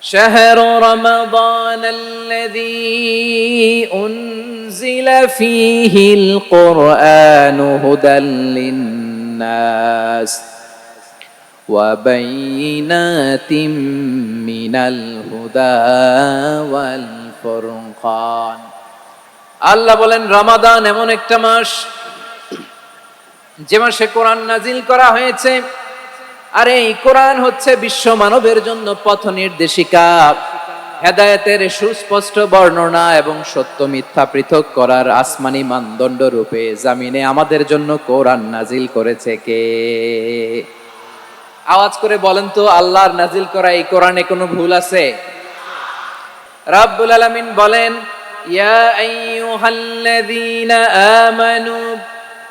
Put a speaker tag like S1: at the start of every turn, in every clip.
S1: شهر رمضان الذي أنزل فيه القرآن هدى للناس وبينات من الهدى والفرقان আল্লাহ বলেন রমাদান এমন একটা মাস যে মাসে কোরআন নাজিল করা হয়েছে। আর এই কোরআন হচ্ছে বিশ্ব মানবের জন্য পথ নির্দেশিকা, হেদায়েতের সুস্পষ্ট বর্ণনা এবং সত্য মিথ্যা পৃথক করার আসমানি মানদণ্ড রূপে জামিনে আমাদের জন্য কোরআন নাজিল করেছে কে? আওয়াজ করে বলেন তো, আল্লাহর নাজিল করা এই কোরআনে কোনো ভুল আছে? রাব্বুল আলামিন বলেন, ইয়া আইয়ুহাল্লাযীনা আমানু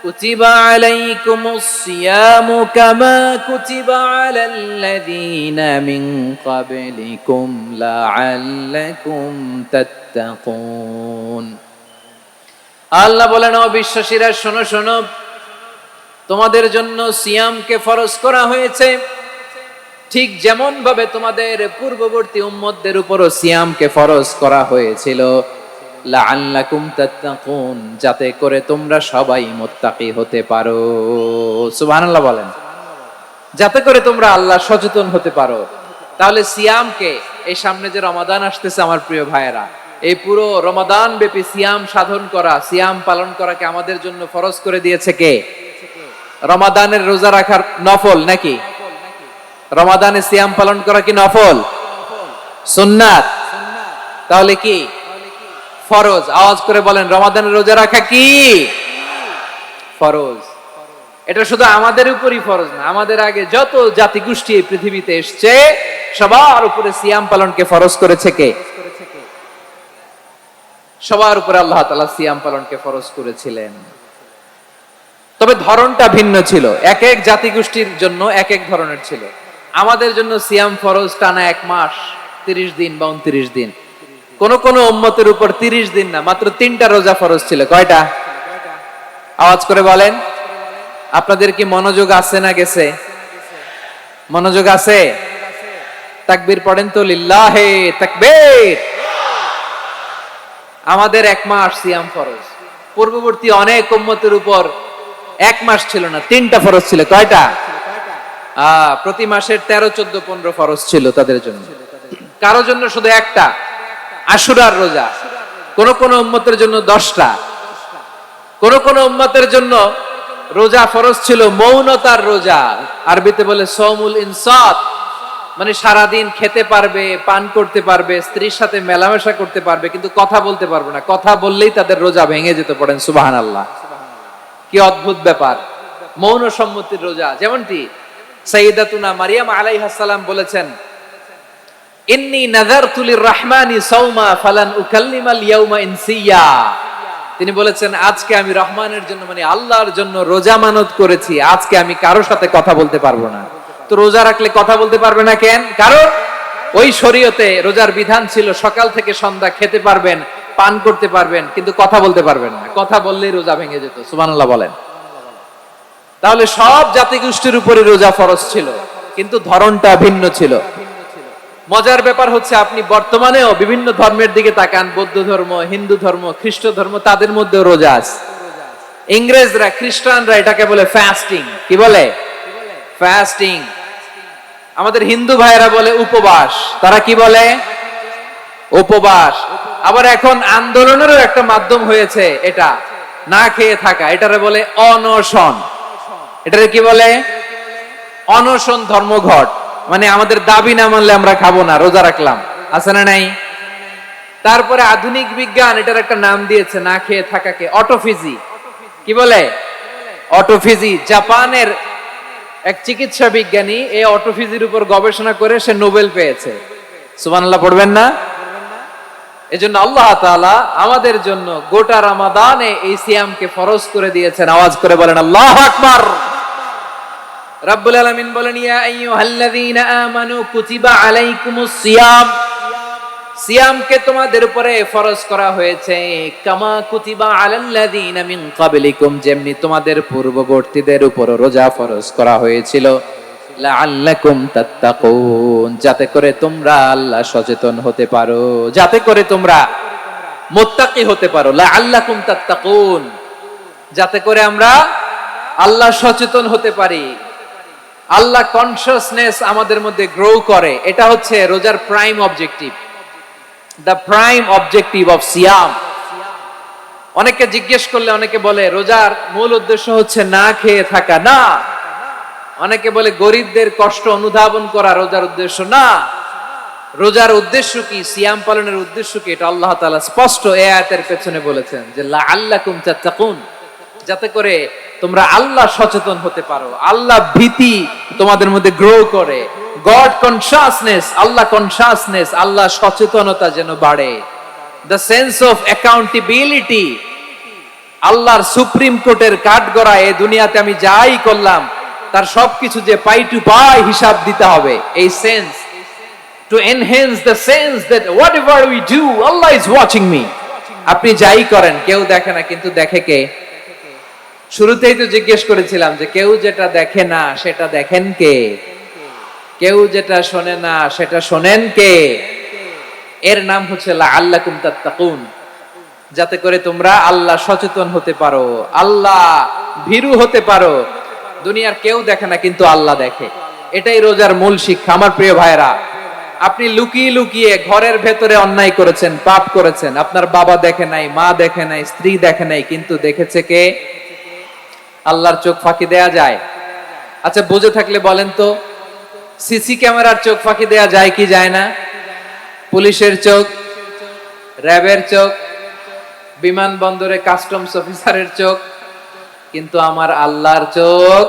S1: কুতিবা আলাইকুমুস সিয়ামু কামা কুতিবা আলাল্লাযীনা মিন ক্বাবলিকুম লাআল্লাকুম তাত্তাকুন। আল্লাহ বলেন, ও বিশ্বাসীরা শোনো শোনো, তোমাদের জন্য সিয়ামকে ফরজ করা হয়েছে, ঠিক যেমন ভাবে তোমাদের পূর্ববর্তী উম্মতদের উপরও সিয়ামকে ফরজ করা হয়েছিল, লাআল্লাকুম তাত্তাকুন, যাতে করে তোমরা সবাই মুত্তাকি হতে পারো। সুবহানাল্লাহ বলেন, যাতে করে তোমরা আল্লাহ সচেতন হতে পারো। তাহলে সিয়ামকে, এই সামনে যে রমাদান আসতেছে আমার প্রিয় ভাইয়েরা, এই পুরো রমাদান ব্যাপী সিয়াম সাধন করা, সিয়াম পালন করাকে আমাদের জন্য ফরজ করে দিয়েছে কে? রমাদানের রোজা রাখার নফল নাকি? রমাদানে সিয়াম পালন করা কি নফল? সুন্নাত। তাহলে কি ফরজ? আওয়াজ করে বলেন, রমাদানের রোজা রাখা কি ফরজ? এটা শুধু আমাদের উপরই ফরজ না, আমাদের আগে যত জাতিগোষ্ঠী এই পৃথিবীতে এসছে সবার উপরে সিয়াম পালনকে ফরজ করেছে কে? সবার উপরে আল্লাহ তাআলা সিয়াম পালনকে ফরজ করেছিলেন। তবে ধরনটা ভিন্ন ছিল, এক এক জাতিগোষ্ঠীর জন্য এক এক ধরনের ছিল। আমাদের জন্য সিয়াম ফরজ টানা 1 মাস 30 দিন বা 29 দিন। কোন কোন উম্মতের উপর 30 দিন না, মাত্র 3টা রোজা ফরজ ছিল। কয়টা? আওয়াজ করে বলেন। আপনাদের কি মনোযোগ আছে না গেছে? মনোযোগ আছে? তাকবীর পড়েন তো, লিল্লাহে তাকবীর। আমাদের 1 মাস সিয়াম ফরজ, পূর্ববর্তী অনেক উম্মতের উপর 1 মাস ছিল না, 3টা ফরজ ছিল। কয়টা? প্রতি মাসের 13, 14, 15 ফরজ ছিল তাদের জন্য। কারো জন্য শুধু একটা, আশুরার রোজা। কোন কোন উম্মতের জন্য 10টা। কোন কোন উম্মতের জন্য রোজা ফরজ ছিল মৌনতার রোজা, আরবিতে বলে সওমুল ইনসাত, মানে সারাদিন খেতে পারবে, পান করতে পারবে, স্ত্রীর সাথে মেলামেশা করতে পারবে, কিন্তু কথা বলতে পারবে না। কথা বললেই তাদের রোজা ভেঙে যেত। পড়েন সুবহানাল্লাহ। কি অদ্ভুত ব্যাপার! মৌন সম্মতির রোজা। যেমনটি সাইয়্যিদাতুনা মারিয়াম আলাইহাস সালাম বলেছেন, ইন্নী নাযারতু লির-রাহমানি সাওমা ফালান উকাল্লিমাল ইয়াওমা ইনসিয়া। তিনি বলেছেন, আজকে আমি রহমানের জন্য, মানে আল্লাহর জন্য রোজা মানত করেছি, আজকে আমি কারোর সাথে কথা বলতে পারবো না। তো রোজা রাখলে কথা বলতে পারবে না কেন? কারণ ওই শরীয়তে রোজার বিধান ছিল সকাল থেকে সন্ধ্যা খেতে পারবেন, পান করতে পারবেন, কিন্তু কথা বলতে পারবেন না। কথা বললেই রোজা ভেঙে যেত। সুবহানাল্লাহ বলেন। তাহলে সব জাতিগোষ্ঠীর উপরে রোজা ফরজ ছিল, কিন্তু ধরনটা ভিন্ন ছিল। মজার ব্যাপার হচ্ছে, আপনি বর্তমানেও বিভিন্ন ধর্মের দিকে তাকান, বৌদ্ধ ধর্ম, হিন্দু ধর্ম, খ্রিস্ট ধর্ম, তাদের মধ্যে রোজা আছে। ইংরেজরা, খ্রিস্টানরা এটাকে বলে ফাস্টিং। কি বলে? ফাস্টিং। আমাদের হিন্দু ভাইয়েরা বলে উপবাস। তারা কি বলে? উপবাস। আবার এখন আন্দোলনেরও একটা মাধ্যম হয়েছে এটা, না খেয়ে থাকা। এটারে বলে অনশন। এটারে কি বলে? অনশন ধর্মঘট। মানে আমাদের দাবি না মানলে আমরা খাবো না, রোজা রাখলাম। আছে না নাই? তারপরে আধুনিক বিজ্ঞান এটার একটা নাম দিয়েছে না খেয়ে থাকাকে, অটোফিজি। কি বলে? অটোফিজি। জাপানের এক চিকিৎসা বিজ্ঞানী এই অটোফিজির উপর গবেষণা করে সে নোবেল পেয়েছে। সুবহানাল্লাহ পড়বেন না? এজন্য আল্লাহ তাআলা আমাদের জন্য গোটা রমাদানে এই সিয়ামকে ফরজ করে দিয়েছেন। আওয়াজ করে বলেন আল্লাহু আকবার। রাব্বুল আলামিন বলেন, ইয়া আইয়ুহাল্লাযীনা আমানু কুতিবা আলাইকুমুস সিয়াম। সিয়ামকে তোমাদের উপরে ফরজ করা হয়েছে, কামা কুতিবা আলাল্লাযীনা মিন ক্বাবলিকুম, যেমনি তোমাদের পূর্ববর্তীদের উপর রোজা ফরজ করা হয়েছিল, লাআল্লাকুম তাত্তাকুন, যাতে করে তোমরা আল্লাহ সচেতন হতে পারো, যাতে করে তোমরা মুত্তাকি হতে পারো। লাআল্লাকুম তাত্তাকুন, যাতে করে আমরা আল্লাহ সচেতন হতে পারি, আল্লাহ কনসিয়াসনেস আমাদের মধ্যে গ্রো করে। এটা হচ্ছে রোজার prime objective, the prime objective of সিয়াম। অনেকে জিজ্ঞেস করলে অনেকে বলে রোজার মূল উদ্দেশ্য হচ্ছে না খেয়ে থাকা। না। অনেকে বলে গরিবদের কষ্ট অনুধাবন করা রোজার উদ্দেশ্য। না। রোজার উদ্দেশ্য কি, সিয়াম পালনের উদ্দেশ্য কি, এটা আল্লাহ তাআলা স্পষ্ট এই আয়াতের পেছনে বলেছেন যে লাআল্লাকুম তাত্তাকুন, যাতে করে তোমরা আল্লাহ সচেতন হতে পারো, আল্লাহ ভীতি তোমাদের মধ্যে গ্রো করে, গড কনসিয়াসনেস, আল্লাহ কনসিয়াসনেস, আল্লাহ সচেতনতা যেন বাড়ে, দ্য সেন্স অফ অ্যাকাউন্টেবিলিটি। আল্লাহর সুপ্রিম কোর্টের কাঠগড়া এই দুনিয়াতে আমি যাই করলাম তার সবকিছু যে পাই টু পাই হিসাব দিতে হবে, এই sense, to enhance the sense that whatever we do Allah is watching me. আপনি যাই করেন কেউ দেখে না, কিন্তু দেখে কে? শুরুতেই তো জিজ্ঞেস করেছিলাম যে কেউ যেটা দেখে না সেটা দেখেন কে? কেউ যেটা শোনে না সেটা শোনেন কে? এর নাম হচ্ছে লাআল্লাকুম তাত্তাকুন, যাতে করে তোমরা আল্লাহ সচেতন হতে পারো, আল্লাহ ভীরু হতে পারো। দুনিয়ার কেউ দেখে না, কিন্তু আল্লাহ দেখে। এটাই রোজার মূল শিক্ষা। আমার প্রিয় ভাইরা, আপনি লুকিয়ে লুকিয়ে ঘরের ভেতরে অন্যায় করেছেন, পাপ করেছেন, আপনার বাবা দেখে নাই, মা দেখে নাই, স্ত্রী দেখে নাই, কিন্তু দেখেছে কে? আল্লাহর চোখ ফাঁকি দেয়া যায়? আচ্ছা, বুঝে থাকলে বলেন তো, সিসি ক্যামেরার চোখ ফাঁকি দেয়া যায় কি যায় না? পুলিশের চোখ, র্যাবের চোখ, বিমানবন্দরে কাস্টমস অফিসারের চোখ, কিন্তু আমার আল্লাহর চোখ?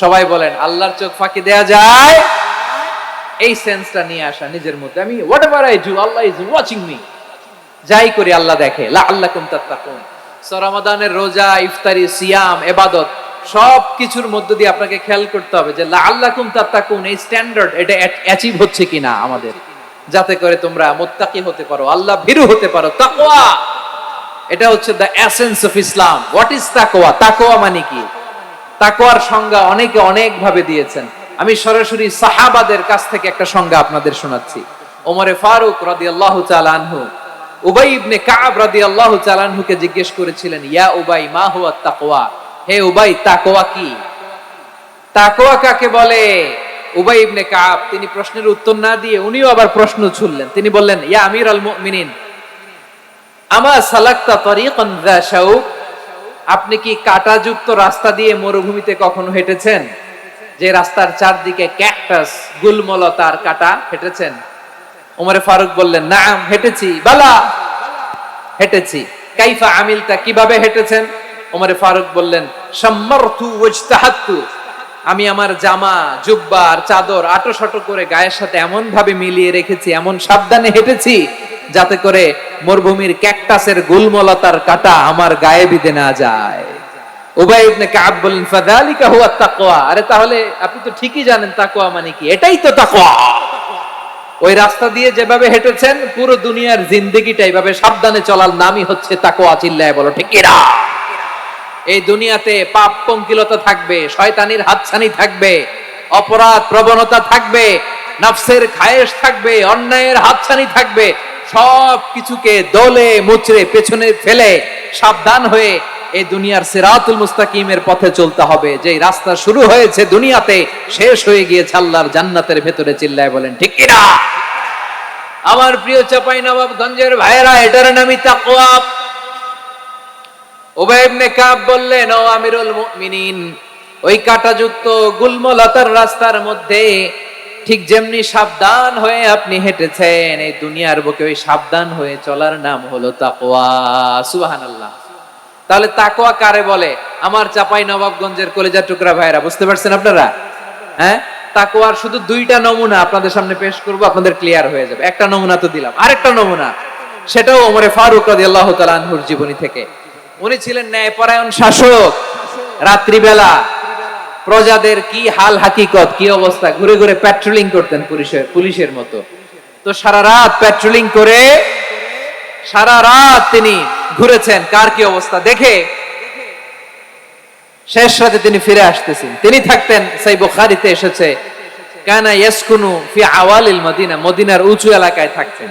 S1: সবাই বলেন, আল্লাহর চোখ ফাঁকি দেয়া যায়? এই সেন্সটা নিয়ে আসা নিজের মধ্যে, আমি whatever I do Allah is watching me, যাই করি আল্লাহ দেখে। লাআল্লাকুম তাত্তাকুন। রমাদানের রোজা, ইফতারি, সিয়াম, ইবাদত সব কিছুর মধ্য দিয়ে আপনাকে খেয়াল করতে হবে যে লাআল্লাকুম তাত্তাকুন এই স্ট্যান্ডার্ড এটা অ্যাচিভ হচ্ছে কিনা আমাদের, যাতে করে তোমরা মুত্তাকি হতে পারো, আল্লাহ ভীরু হতে পারো। তাকওয়া, এটা হচ্ছে the essence of Islam. What is তাকওয়া? তাকওয়া মানে কি? তাকওয়ার সংজ্ঞা অনেকে অনেক ভাবে দিয়েছেন। আমি সরাসরি সাহাবাদের কাছ থেকে একটা সংজ্ঞা আপনাদের শোনাচ্ছি। ওমরে ফারুক রাদিয়াল্লাহু তাআলা আনহু উবাই ইবনে কাব রাদিয়াল্লাহু তাআলা আনহুকে জিজ্ঞেস করেছিলেন, ইয়া উবাই মা হুয়া তাকওয়া? হে উবাই, তাকওয়া কি? তাকওয়া কাকে বলে? উবাই ইবনে কাব তিনি প্রশ্নের উত্তর না দিয়ে উনিও আবার প্রশ্ন ছুড়লেন। তিনি বললেন, ইয়া আমিরাল মুমিনিন, আমা সালাকতা তরিকান যা শাউক? আপনি কি কাঁটাযুক্ত রাস্তা দিয়ে মরুভূমিতে কখনো হেঁটেছেন? যে রাস্তার চারদিকে ক্যাকটাস, গুলমলতার কাঁটা, হেঁটেছেন? ওমরে ফারুক বললেন, নাম, হেঁটেছি। বালা, হেঁটেছি। কাইফা আমিলতা, কিভাবে হেঁটেছেন? ওমরে ফারুক বললেন, শাম্মারতু ওয়াজতাহাতু, আমি আমার জামা, জুব্বা আর চাদর আটোসাটো করে গায়ের সাথে এমন ভাবে মিলিয়ে রেখেছি, এমন সাবধানে হেঁটেছি যাতে করে মরুভূমির ক্যাকটাসের গুলমলতার কাঁটা আমার গায়ে বিঁধে না যায়। উবাই ইবনে কাব বললেন, ফাযালিকা হুয়া তাকওয়া। আরে তাহলে আপনি তো ঠিকই জানেন তাকওয়া মানে কি, এটাই তো তাকওয়া। ওই রাস্তা দিয়ে যেভাবে হেঁটেছেন পুরো দুনিয়ার জিন্দেগিটা এইভাবে সাবধানে চলার নামই হচ্ছে তাকওয়া। চিল্লায় বলো ঠিক কিনা? এই দুনিয়াতে পাপ পঙ্কিলতা থাকবে, শয়তানির হাতছানি থাকবে, অপরাধ প্রবণতা থাকবে, নফসের খায়েশ থাকবে, অন্যায়ের হাতছানি থাকবে। সব কিছুকে দলে মুচড়ে পেছনে ফেলে সাবধান হয়ে এই দুনিয়ার সিরাতুল মুস্তাকিমের পথে চলতে হবে। যে রাস্তা শুরু হয়েছে দুনিয়াতে, শেষ হয়ে গিয়েছে আল্লাহর জান্নাতের ভেতরে। চিল্লায় বলেন ঠিক কিনা? আমার প্রিয় চাঁপাইনবাবগঞ্জের ভাইয়েরা, এটার নামই তাকওয়া। উবাই ইবনে কাব বললেন, ও আমিরুল মুমিনিন, ওই কাঁটাযুক্ত গুলমলতার রাস্তার মধ্যে ঠিক যেমনি সাবধান হয়ে আপনি হেঁটেছেন, এই দুনিয়ার বুকে ওই সাবধান হয়ে চলার নাম হলো তাকওয়া। সুবহানাল্লাহ। তাহলে তাকওয়া কারে বলে? আমার চাঁপাইনবাবগঞ্জের কলেজার টুকরা ভাইরা, বুঝতে পারছেন আপনারা? হ্যাঁ, তাকওয়ার শুধু দুইটা নমুনা আপনাদের সামনে পেশ করব, আপনাদের ক্লিয়ার হয়ে যাবে। একটা নমুনা তো দিলাম, আরেকটা নমুনা, সেটাও ওমরে ফারুক রাদিয়াল্লাহু তাআলা আনহুর জীবনী থেকে। উনি ছিলেন ন্যায়পরায়ণ শাসক। রাত্রিবেলা প্রজাদের কি হাল হাকিকত, কি অবস্থা, ঘুরে ঘুরে প্যাট্রোলিং করতেন পুলিশের মতো। তো সারা রাত প্যাট্রোলিং করে সারা রাত তিনি ঘুরেছেন কার কি অবস্থা দেখে। শেষ রাতে তিনি ফিরে আসতেছেন, তিনি থাকতেন, সেই বুখারীতে এসেছে, কানা ইয়াসকুনু ফি আওয়ালিল মদিনা, মদিনার উঁচু এলাকায় থাকতেন।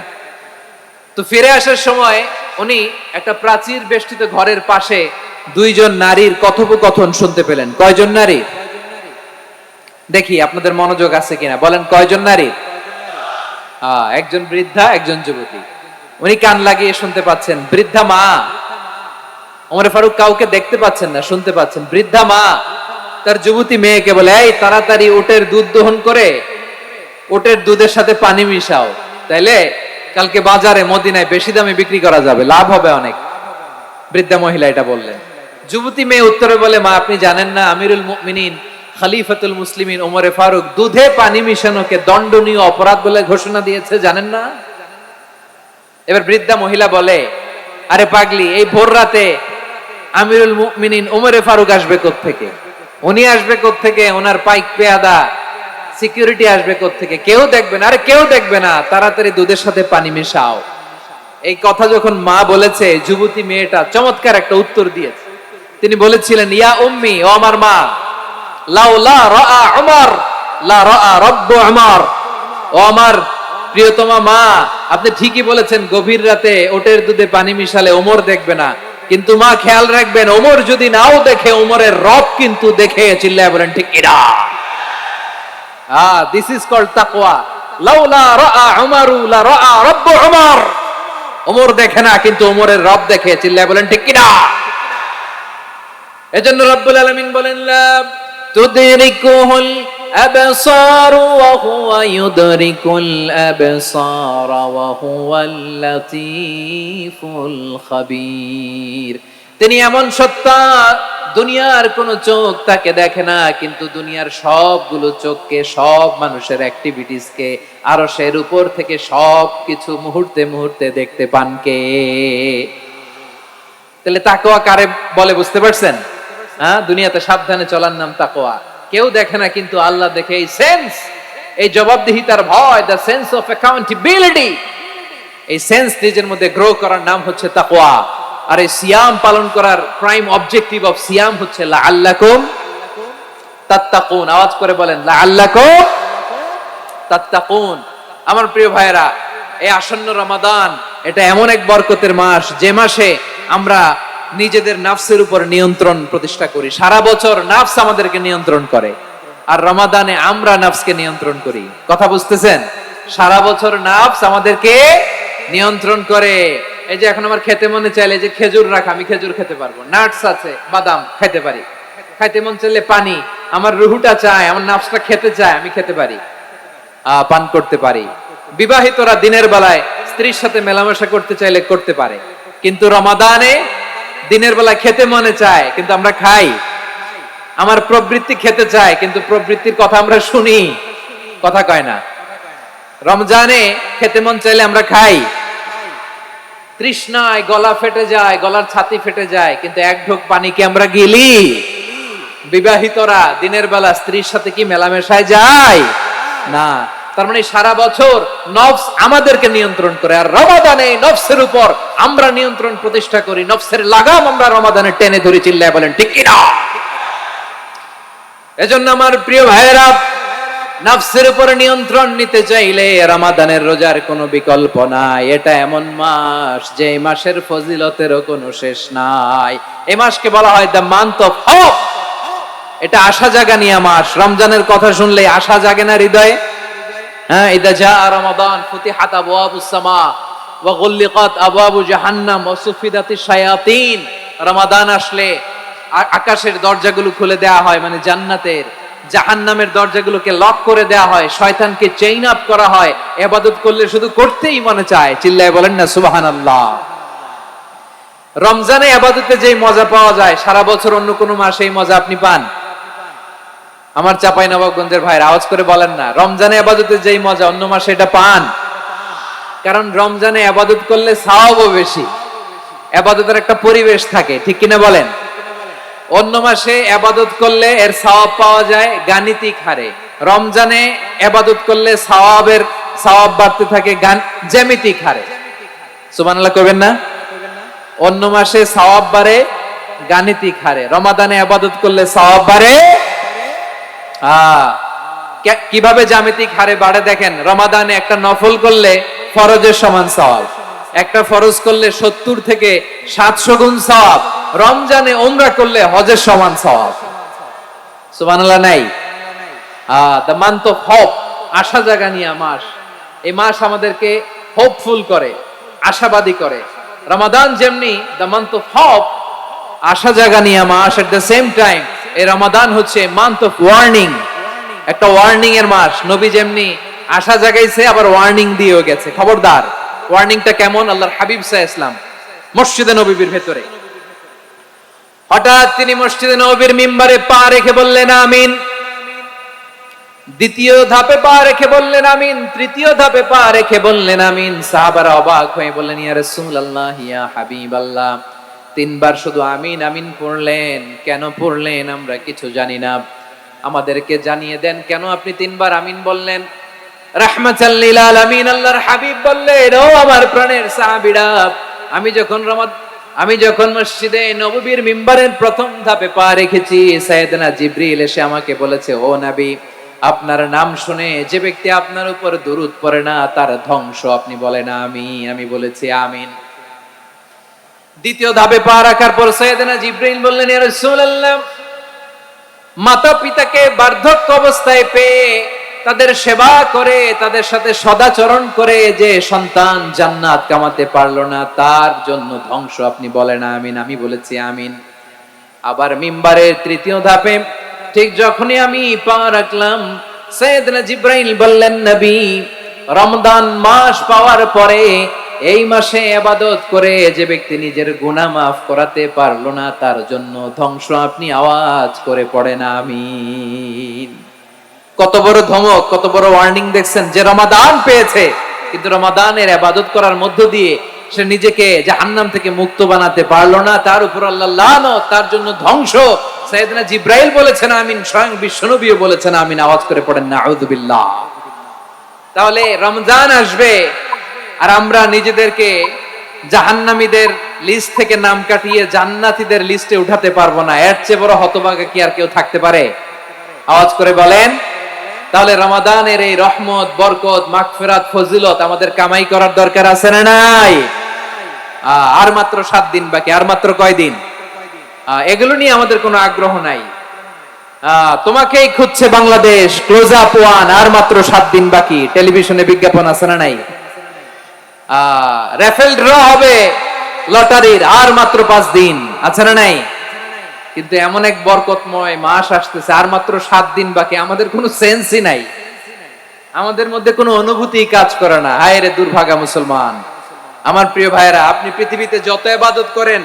S1: তো ফিরে আসার সময় উনি একটা প্রাচীর বেষ্টিত ঘরের পাশে দুইজন নারীর কথোপকথন শুনতে পেলেন। কয়জন নারী? দেখি আপনাদের মনোযোগ আছে কিনা, বলেন কয়জন নারী? একজন বৃদ্ধা, একজন যুবতী। উনি কান লাগিয়ে শুনতে পাচ্ছেন। বৃদ্ধা মা, ওমর ফারুক কাউকে দেখতে পাচ্ছেন না, শুনতে পাচ্ছেন। বৃদ্ধা মা তার যুবতী মেয়েকে বলে, এই তাড়াতাড়ি উটের দুধ দহন করে উটের দুধের সাথে পানি মিশাও, তাইলে কালকে বাজারে মদিনায় বেশি দামে বিক্রি করা যাবে, লাভ হবে অনেক। বৃদ্ধা মহিলা এটা বললেন। যুবতী মেয়ে উত্তরে বলে, মা আপনি জানেন না আমিরুল মুমিনিন খলিফাতুল মুসলিমিন ওমরে ফারুক দুধে পানি মিশানোকে দণ্ডনীয় অপরাধ বলে ঘোষণা দিয়েছে, জানেন না? এবার বৃদ্ধা মহিলা বলে, আরে পাগলি, এই ভোর রাতে আমিরুল মুমিনিন ওমরে ফারুক আসবে কোত্থেকে? উনি আসবে কোত্থেকে? ওনার পাইক পেয়াদা সিকিউরিটি আসবে কোত্থেকে? কেউ দেখবে না। আরে কেউ দেখবে না, তাড়াতাড়ি দুধের সাথে পানি মেশাও। এই কথা যখন মা বলেছে, যুবতী মেয়েটা চমৎকার একটা উত্তর দিয়েছে। তিনি বলেছিলেন, ইয়া উম্মি, ও আমার মা, লাউলা রাআ উমর লা রাআ রাব্বু উমর। ও আমার প্রিয়তমা মা, আপনি ঠিকই বলেছেন, গভীর রাতে ওটের দুধে পানি মিশালে ওমর দেখবে না, কিন্তু মা খেয়াল রাখবেন, ওমর যদি নাও দেখে, ওমরের রব কিন্তু দেখে। চিল্লায় বলেন ঠিক কিনা? দিস ইজ কল্ড তাকওয়া। লাউলা রাআ উমরু লা রাআ রাব্বু উমর। ওমর দেখে না, কিন্তু ওমরের রব দেখে। চিল্লায় বলেন ঠিক কিনা? এজন্য রব্বুল আলামিন বলেন, লা তুদরিকুহুল আবসার ওয়া হুয়া ইউদরিকুল আবসার ওয়া হুয়াল লাতীফুল খাবীর। তিনি এমন সত্তা, দুনিয়ার কোন চোখ তাকে দেখে না, কিন্তু দুনিয়ার সবগুলো চোখকে, সব মানুষের অ্যাক্টিভিটিসকে আরশের উপর থেকে সবকিছু মুহূর্তে মুহূর্তে দেখতে পান কে? তাহলে তাকওয়া কারে বলে বুঝতে পারছেন? দুনিয়াতে সাবধানে চলার নাম তাকওয়া। কেউ দেখে না, কিন্তু আল্লাহ দেখে। এই সেন্স, এই জবাবদিহিতার ভয়, দ্য সেন্স অফ অ্যাকাউন্টেবিলিটি, এই সেন্স নিজের মধ্যে গ্রো করার নাম হচ্ছে তাকওয়া। আর এই সিয়াম পালন করার প্রাইম অবজেক্টিভ অফ সিয়াম হচ্ছে লাআল্লাকুম তাত্তাকুন। আওয়াজ করে বলেন, লাআল্লাকুম তাত্তাকুন। আমার প্রিয় ভাইয়েরা, এই আসন্ন রমাদান, এটা এমন এক বরকতের মাস, যে মাসে আমরা নিজেদের নাফসের উপর নিয়ন্ত্রণ প্রতিষ্ঠা করি। সারা বছর নাফস আমাদেরকে নিয়ন্ত্রণ করে, আর রমাদানে আমরা নাফসকে নিয়ন্ত্রণ করি। কথা বুঝতেছেন? সারা বছর নাফস আমাদেরকে নিয়ন্ত্রণ করে। এই যে এখন আমার খেতে মনে চাইলে, যে খেজুর রাখা, আমি খেজুর খেতে পারবো, নাটস আছে, বাদাম খেতে পারি। খাইতে মন চাইলে পানি, আমার রুহুটা চায়, আমার নাফসটা খেতে চায়, আমি খেতে পারি, পান করতে পারি। বিবাহিতরা দিনের বেলায় স্ত্রীর সাথে মেলামেশা করতে চাইলে করতে পারে, কিন্তু রমাদানে দিনের বেলায় খেতে মনে চায়, কিন্তু আমরা খাই। আমার প্রবৃত্তি খেতে চায়, কিন্তু প্রবৃত্তির কথা আমরা শুনি, কথা কয় না। রমজানে খেতে মন চাইলে আমরা খাই, তৃষ্ণায় গলা ফেটে যায়, গলার ছাতি ফেটে যায়, কিন্তু এক ঢোক পানি কি আমরা গিলি? বিবাহিতরা দিনের বেলা স্ত্রীর সাথে কি মেলামেশায় যায়? না। তার মানে সারা বছর নফস আমাদেরকে নিয়ন্ত্রণ করে, আর রমাদানে নফসের উপর আমরা নিয়ন্ত্রণ প্রতিষ্ঠা করি। নফসের লাগাম আমরা রমাদানে টেনে ধরে। চিল্লায় বলেন ঠিক কিনা? এজন্য আমার প্রিয় ভাইয়েরা, নফসের উপর নিয়ন্ত্রণ নিতে চাইলে রমাদানের রোজার কোনো বিকল্প নাই। এটা এমন মাস, যে মাসের ফজিলতেরও কোনো শেষ নাই। এই মাসকে বলা হয় দ্য মান্থ অফ হোপ। এটা আশা জাগানিয়া মাস। রমজানের কথা শুনলে আশা জাগে না হৃদয়ে? ইদা জাআ রমাদান ফুতিহাত আবওয়াবুস সামা ওয়া গুল্লিকাত আবওয়াবু জাহান্নাম ওয়া সুফিদাতিশ শায়াতিন। রমাদান আসলে আকাশের দরজাগুলো খুলে দেয়া হয়, মানে জান্নাতের। জাহান্নামের দরজাগুলোকে লক করে দেয়া হয়, শয়তানকে চেইন আপ করা হয়। ইবাদত করলে শুধু করতেই মনে চায়। চিল্লায় বলেন না সুবহানাল্লাহ। রমজানে ইবাদতে যেই মজা পাওয়া যায়, সারা বছর অন্য কোনো মাসে এই মজা আপনি পান? আমার চাঁপাইনবাবগঞ্জের ভাইরা আওয়াজ করে বলেন না, রমজানে ইবাদতে যেই মজা অন্য মাসে এটা পান? কারণ রমজানে ইবাদত করলে সওয়াবও বেশি, ইবাদতের একটা পরিবেশ থাকে, ঠিক কিনা বলেন? অন্য মাসে ইবাদত করলে এর সওয়াব পাওয়া যায় গাণিতিক হারে, রমজানে ইবাদত করলে সওয়াব বাড়তে থাকে জ্যামিতিক হারে। সুবহানাল্লাহ কইবেন না? অন্য মাসে সওয়াব বাড়ে গাণিতিক হারে। রমাদানে ইবাদত করলে সওয়াব বাড়ে। কিভাবে জ্যামিতিক হারে বাড়ে দেখেন, রমাদানে একটা নফল করলে ফরজের সমান সওয়াব, একটা ফরজ করলে 70 থেকে 700 গুণ সওয়াব, রমজানে উমরা করলে হজের সমান সওয়াব। সুবহানাল্লাহ নাই? দ্য মান্থ অফ হোপ, আশা জাগানিয়া মাস। এই মাস আমাদেরকে হোপফুল করে, আশাবাদী করে। রমাদান যেমনি দ্য মান্থ অফ হোপ, আশা জাগানিয়া মাস, এট দ্য সেম টাইম এই রমাদান হচ্ছে মান্থ অফ ওয়ার্নিং, একটা ওয়ার্নিং এর মাস। নবী যেমনি আশা জাগাইছে, আবার ওয়ার্নিং দিয়েও গেছে, খবরদার। ওয়ার্নিংটা কেমন? আল্লাহর হাবিব সাল্লাল্লাহু আলাইহি ওয়াসাল্লাম মসজিদে নববীর ভেতরে হঠাৎ তিনি মসজিদে নববীর মিম্বারে পা রেখে বললেন আমিন। দ্বিতীয় ধাপে পা রেখে বললেন আমিন, তৃতীয় ধাপে পা রেখে বললেন আমিন। সাহাবারা অবাক হয়ে বললেন, ইয়া রাসূলুল্লাহ, ইয়া হাবিবাল্লাহ, তিনবার শুধু আমিন আমিন পড়লেন, কেন পড়লেন আমরা কিছু জানি না, আমাদেরকে জানিয়ে দেন কেন আপনি তিনবার আমিন বললেন। রাহমাতাল লিল আলামিন আল্লাহর হাবিব বললেন, ও আমার প্রাণের সাহাবীরা, আমি যখন মসজিদে নববীর মিম্বারের প্রথম ধাপে পা রেখেছি, সাইয়েদনা জিবরিল এসে আমাকে বলেছে, ও নবী, আপনার নাম শুনে যে ব্যক্তি আপনার উপর দুরূদ পড়ে না তার ধ্বংস, আপনি বলেন আমিন। আমি বলেছি আমিন। দ্বিতীয় ধাপে পা রাখার পর সাইয়েদনা জিবরিল বললেন, ইয়া রাসূলুল্লাহ, মাতা পিতাকে বার্ধক্য অবস্থায় পেয়ে তাদের সেবা করে, তাদের সাথে সদাচরণ করে যে সন্তান জান্নাত কামাতে পারলো না, তার জন্য ধ্বংস, আপনি বলেন আমিন। আমি বলেছি আমিন। আবার মিম্বারের তৃতীয় ধাপে ঠিক যখনই আমি পা রাখলাম, সাইয়েদনা জিবরাইল বললেন, নবী, রমজান মাস পাওয়ার পরে এই মাসে ইবাদত করে যে ব্যক্তি নিজের গুনাহ মাফ করাতে পারলো না, তার জন্য ধ্বংস, আপনি আওয়াজ করে পড়েন আমিন। কত বড় ধমক, কত বড় ওয়ার্নিং দেখছেন। যে রমাদান পেয়েছে কিন্তু রমাদানের ইবাদত করার মধ্য দিয়ে সে নিজেকে জাহান্নাম থেকে মুক্ত বানাতে পারলো না, তার উপর আল্লাহ লানত, তার জন্য ধ্বংস। সাইয়েদনা জিবরাইল বলেছেন আমিন, স্বয়ং বিশ্বনবীও বলেছেন আমিন। আওয়াজ করে পড়েন নাউযু বিল্লাহ। তাহলে রমজান আসবে আর আমরা নিজেদেরকে জাহান্নামীদের লিস্ট থেকে নাম কাটিয়ে জান্নাতীদের লিস্টে উঠাতে পারবো না। এর চেয়ে বড় হতভাগা কি আর কেউ থাকতে পারে? আওয়াজ করে বলেন। তাহলে রমাদানের এই রহমত, বরকত, মাগফিরাত, ফজিলত আমাদের কামাই করার দরকার আছে না নাই? আর মাত্র 7 দিন বাকি। আর মাত্র কয় দিন? এগুলো নিয়ে আমাদের কোনো আগ্রহ নাই। তোমাকেই খুঁজছে বাংলাদেশ, ক্লোজ আপ ওয়ান, আর মাত্র 7 দিন বাকি। টেলিভিশনে বিজ্ঞাপন আছে না নাই? রেফেল ড্র হবে লটারির, আর মাত্র 5 দিন, আছে না নাই? কিন্তু এমন এক বরকতময় মাস আসতেছে, আর মাত্র 7 দিন বাকি। আমাদের কোনো সেন্সই নাই, আমাদের মধ্যে কোনো অনুভূতি কাজ করে না। হায় রে দুর্ভাগা মুসলমান। আমার প্রিয় ভাইরা, আপনি পৃথিবীতে যত ইবাদত করেন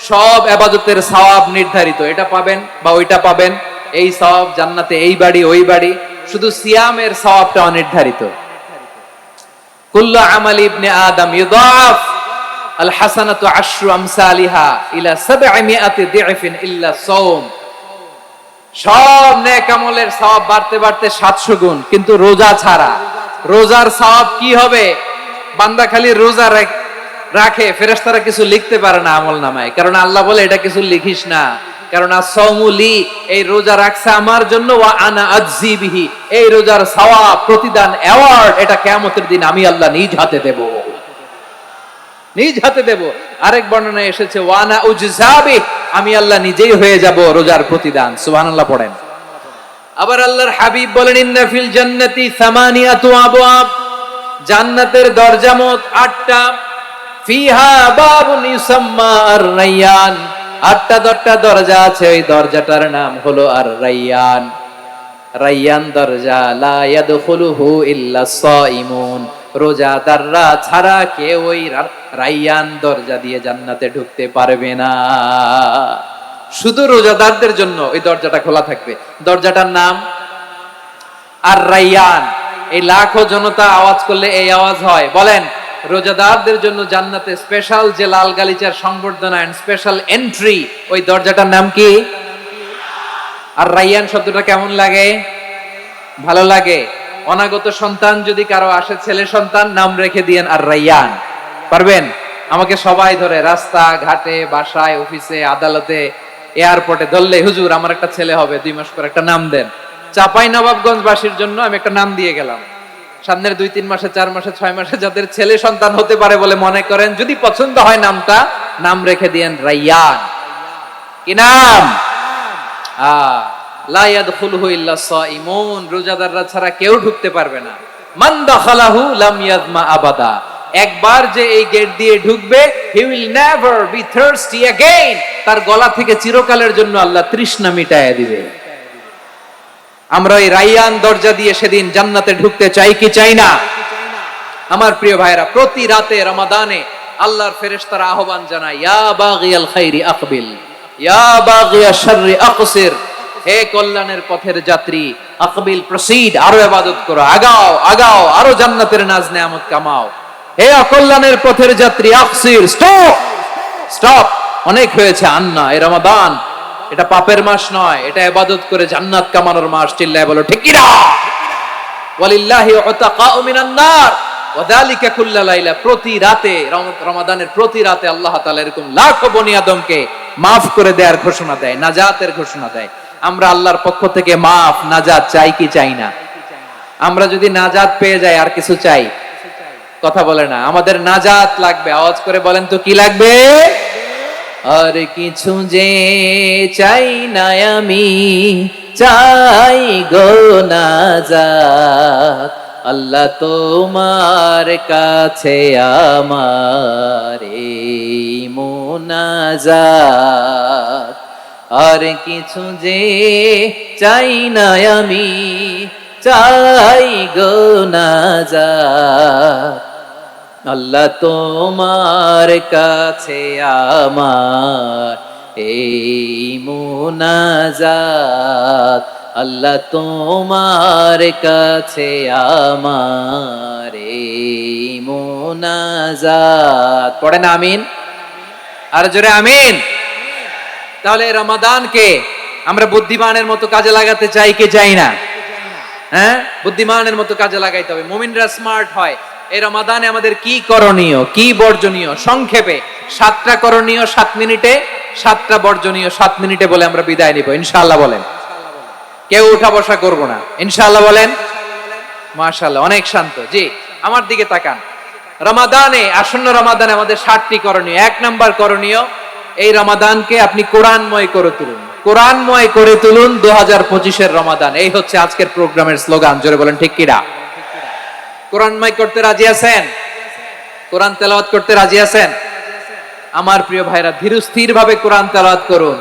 S1: সব ইবাদতের সওয়াব নির্ধারিত। এটা পাবেন বা ওইটা পাবেন, এই সওয়াব জান্নাতে, এই বাড়ি ওই বাড়ি। শুধু সিয়ামের সওয়াবটা অনির্ধারিত। কুল্লু আমালি ইবনে আদম ইউদাফ আল হাসানাতু আশরু আমসালিহা ইলা 700 দি'ফিন ইল্লা সাওম। সব নেক আমলের সওয়াব বাড়তে বাড়তে 700 গুণ, কিন্তু রোজা ছাড়া। রোজার সওয়াব কি হবে? বান্দা খালি রোজা রাখে, ফেরেশতারা কিছু লিখতে পারে না আমলনামায়, কারণ আল্লাহ বলে এটা কিছু লিখিস না, কারণ as-সাওমু লি, এই রোজা রাখছে আমার জন্য, ওয়া আনা আজজি বিহি, এই রোজার সওয়াব, প্রতিদান, অ্যাওয়ার্ড, এটা কিয়ামতের দিন আমি আল্লাহ নিজ হাতে দেব, নিজ হাতে দেব। আরেক বর্ণনায় এসেছে ওয়ানা উজজাবি, আমি আল্লাহ নিজেই হয়ে যাব রোজার প্রতিদান। সুবহানাল্লাহ পড়েন। আবার আল্লাহর হাবিব বলেন, ইন্না ফিল জান্নাতি সামানিয়াতু আবওয়াব, জান্নাতের দরজা মোট 8টা। ফিহা বাবুন ইউসাম্মা আর-রায়্যান, 8টা দরজা আছে, ওই দরজাটার নাম হলো আর-রায়্যান। রায়্যান দরজা, লা ইয়াদখুলুহু ইল্লা সাইমুন, রোজাদাররা ছাড়া কেউ ওই রায়্যান দরজা দিয়ে জান্নাতে ঢুকতে পারবে না। শুধু রোজাদারদের জন্য ওই দরজাটা খোলা থাকবে। দরজাটার নাম আর-রায়্যান। এই লাখো জনতা আওয়াজ করলে এই আওয়াজ হয়। বলেন, রোজাদারদের জন্য জান্নাতে স্পেশাল যে লাল গালিচার সংবর্ধনা এন্ড স্পেশাল এন্ট্রি, ওই দরজাটার নাম কি? আর-রায়্যান শব্দটা কেমন লাগে? ভালো লাগে। অনাগত সন্তান যদি কারো আসে, ছেলে সন্তান, নাম রেখে দিয়েন আর-রায়্যান। পারবেন? আমাকে সবাই ধরে রাস্তা ঘাটে, বাসায়, অফিসে, আদালতে এয়ারপোর্টে ধরলে, হুজুর আমার একটা ছেলে হবে 2 মাস পর, একটা নাম দেন। চাপাই নবাবগঞ্জবাসীর জন্য আমি একটা নাম দিয়ে গেলাম। সামনের 2-3 মাসে, 4 মাসে, 6 মাসে যাদের ছেলে সন্তান হতে পারে বলে মনে করেন, যদি পছন্দ হয় নামটা, নাম রেখে দিয়েন রাইয়ান। কি নাম? লা ইয়াদখুলুহু ইল্লা সাইমুন, রোজাদাররা ছাড়া কেউ ঢুকতে পারবে না। মান দাখালাহু লাম ইয়াজমা আবাদা, একবার যে এই গেট দিয়ে ঢুকবে, he will never be thirsty again, তার গলা থেকে চিরকালের জন্য আল্লাহ তৃষ্ণা মিটায়া দিবে। আমরা এই রাইয়ান দরজা দিয়ে সেদিন জান্নাতে ঢুকতে চাই কি চাই না? আমার প্রিয় ভাইরা, প্রতি রাতে রমাদানে আল্লাহর ফেরেশতারা আহ্বান জানায়, ইয়া বাগিয়াল খাইরি আকবিল, ইয়া বাগিয়াশ শাররি আকসির, হে কল্যাণের পথের যাত্রী, আকবিল প্রসিড, আরো ইবাদত করো, আগাও আগাও, আরো জান্নাতের নাজ নেয়ামত কামাও। হে অকল্যাণের পথের যাত্রী, আকসির, স্টপ স্টপ, অনেক হয়েছে। আন্না, এই রমাদান এটা পাপের মাস নয়, এটা ইবাদত করে জান্নাত কামানোর মাস। চিল্লায় বলো ঠিক কি না? ওয়ালিল্লাহি উতাকাউ মিনান নার ওয়াযালিকা কুল্লা লাইলা, প্রতি রাতে, রমাদানের প্রতি রাতে আল্লাহ তাআলা এরকম লাখো বনি আদমকে maaf করে দেওয়ার ঘোষণা দেয়, নাজাতের ঘোষণা দেয়। আমরা আল্লাহর পক্ষ থেকে মাফ, নাজাত চাই কি চাই না? আমরা যদি নাজাত পেয়ে যাই আর কিছু চাই? কথা বলে না। আমাদের নাজাত লাগবে, আওয়াজ করে বলেন তো কি লাগবে? আর কিছু যে চাই না আমি, চাই গো নাজাত, আল্লাহ তোমার কাছে আমার এই মুনাজাত। আর কিছু যে চাই না আমি, চাই গো নাজাত, আল্লাহ তোমার কাছে আমার এই মুনাজাত, আল্লাহ তোমার কাছে আমার এই মুনাজাত। পড়েন আমিন, আর জোরে আমিন। তাহলে রমাদানকে আমরা বুদ্ধিমানের মতো কাজে লাগাতে চাই কি চাই না? হ্যাঁ, বুদ্ধিমানের মতো কাজে লাগাইতে হবে। মুমিনরা স্মার্ট হয়। এই রমাদানে আমাদের কি করণীয়, কি বর্জনীয়, সংক্ষেপে 7টা করণীয় 7 মিনিটে, 7টা বর্জনীয় 7 মিনিটে বলে আমরা বিদায় নিব ইনশাআল্লাহ। বলেন, কেউ উঠা বসা করব না ইনশাআল্লাহ। বলেন মাশাআল্লাহ, অনেক শান্ত। জি, আমার দিকে তাকান। রমাদানে, আসন্ন রমাদানে আমাদের 7টি করণীয়। 1 নাম্বার করণীয়, এই রমাদানকে আপনি কোরআনময় করে তুলুন। কোরআনময় করে তুলুন 2025 এর রমাদান। এই হচ্ছে আজকের প্রোগ্রামের স্লোগান। জোরে বলেন ঠিক কি না? কোরআনময় করতে রাজি আছেন? কোরআন তেলাওয়াত করতে রাজি আছেন? আমার প্রিয় ভাইরা, ধীরস্থির ভাবে কোরআন তেলাওয়াত করুন,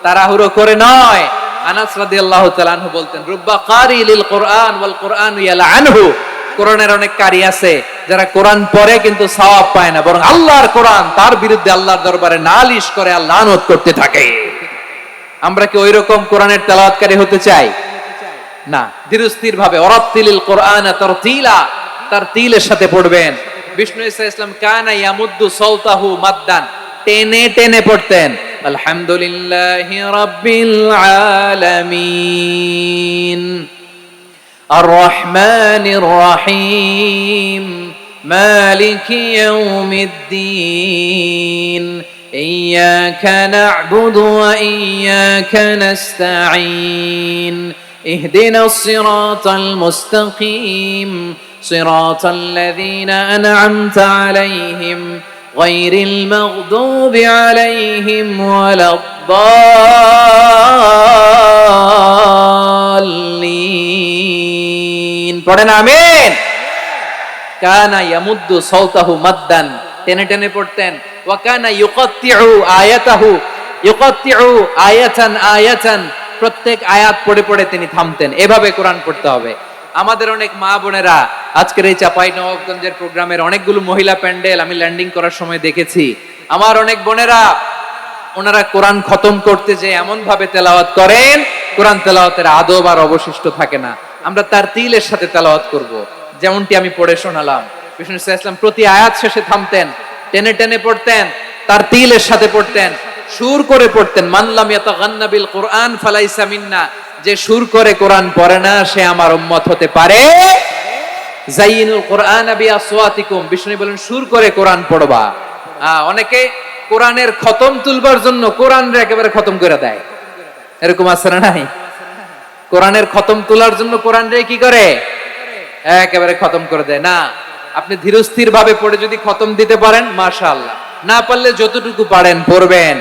S1: তাড়াহুড়ো করে নয়। আনাস রাদিয়াল্লাহু তাআলা আনহু বলতেন, রুব্বা কারি লিল কোরআন ওয়াল কোরআনু ইয়ালআনহু, কোরআনের অনেক কারি আছে যারা কোরআন পড়ে কিন্তু সওয়াব পায় না, বরং আল্লাহর কোরআন তার বিরুদ্ধে আল্লাহর দরবারে নালিশ করে আর লানত করতে থাকে। আমরা কি ওইরকম কোরআনের তেলাওয়াতকারী হতে চাই? না। ধীরস্থির ভাবে, ওয়ারাতিলিল কোরআনা তারতিলা, তারতিলের সাথে পড়বেন। বিষ্ণু ইসা ইসলাম কানা ইয়ামুদ্দু সাওতাহু মাদ্দান, টেনে টেনে পড়তেন। আলহামদুলিল্লাহি রাব্বিল আলামিন আর রহমানির রহিম মালিকি ইয়াউমিদ্দিন ইয়্যাকা না'বুদু ওয়া ইয়্যাকা নাস্তাঈন ইহদিনাস সিরাতাল মুস্তাকিম সিরাতাল লাযীনা আন'আমতা আলাইহিম গায়রিল মাগদুবি আলাইহিম ওয়ালাদ-দাল্লিন। পড়েন আমিন। কানা ইয়ামুদ্দু সাওতাহু মাদ্দান, টেনে টেনে পড়তেন। ওয়া কানা ইউকাত্তিউ আয়াতাহু, ইউকাত্তিউ আয়াতান আয়াতান, প্রত্যেক আয়াত পড়ে পড়ে তিনি থামতেন। এভাবে কোরআন পড়তে হবে। আমাদের অনেক মা বোনেরা আজকের এই চাঁপাইনবাবগঞ্জের প্রোগ্রামের অনেকগুলো মহিলা প্যান্ডেল আমি ল্যান্ডিং করার সময় দেখেছি। আমার অনেক বোনেরা, ওনারা কোরআন খতম করতে যে এমন ভাবে তেলাওয়াত করেন, কোরআন তেলাওয়াতের আদব আর অবশিষ্ট থাকে না। আমরা তারতিলের সাথে তেলাওয়াত করব, যেমনটি আমি পড়ে শোনালাম। বিষ্ণু ইসলাম প্রতি আয়াত শেষে থামতেন, টেনে টেনে পড়তেন, তারতিলের সাথে পড়তেন, সুর করে পড়তেন। মান লাম ইয়াতাগান্না বিল কোরআন ফালাইসা মিন্না, যে সুর করে কোরআন পড়ে না সে আমার উম্মত হতে পারে। জাইনুল কোরআন বিআসওয়াতিকুম, বিষ্ণু বলেন সুর করে কোরআন পড়বা। অনেকে কোরআনের খতম তুলবার জন্য কোরআনরে একেবারে খতম করে দেয়, এরকম আছে না নাই? কোরআনের খতম তোলার জন্য কোরআনরে কি করে? একেবারে খতম করে দেয় না। আপনি ধীরস্থির ভাবে পড়ে যদি খতম দিতে পারেন মাশাআল্লাহ, না পারলে যতটুকু পারেন পড়বেন,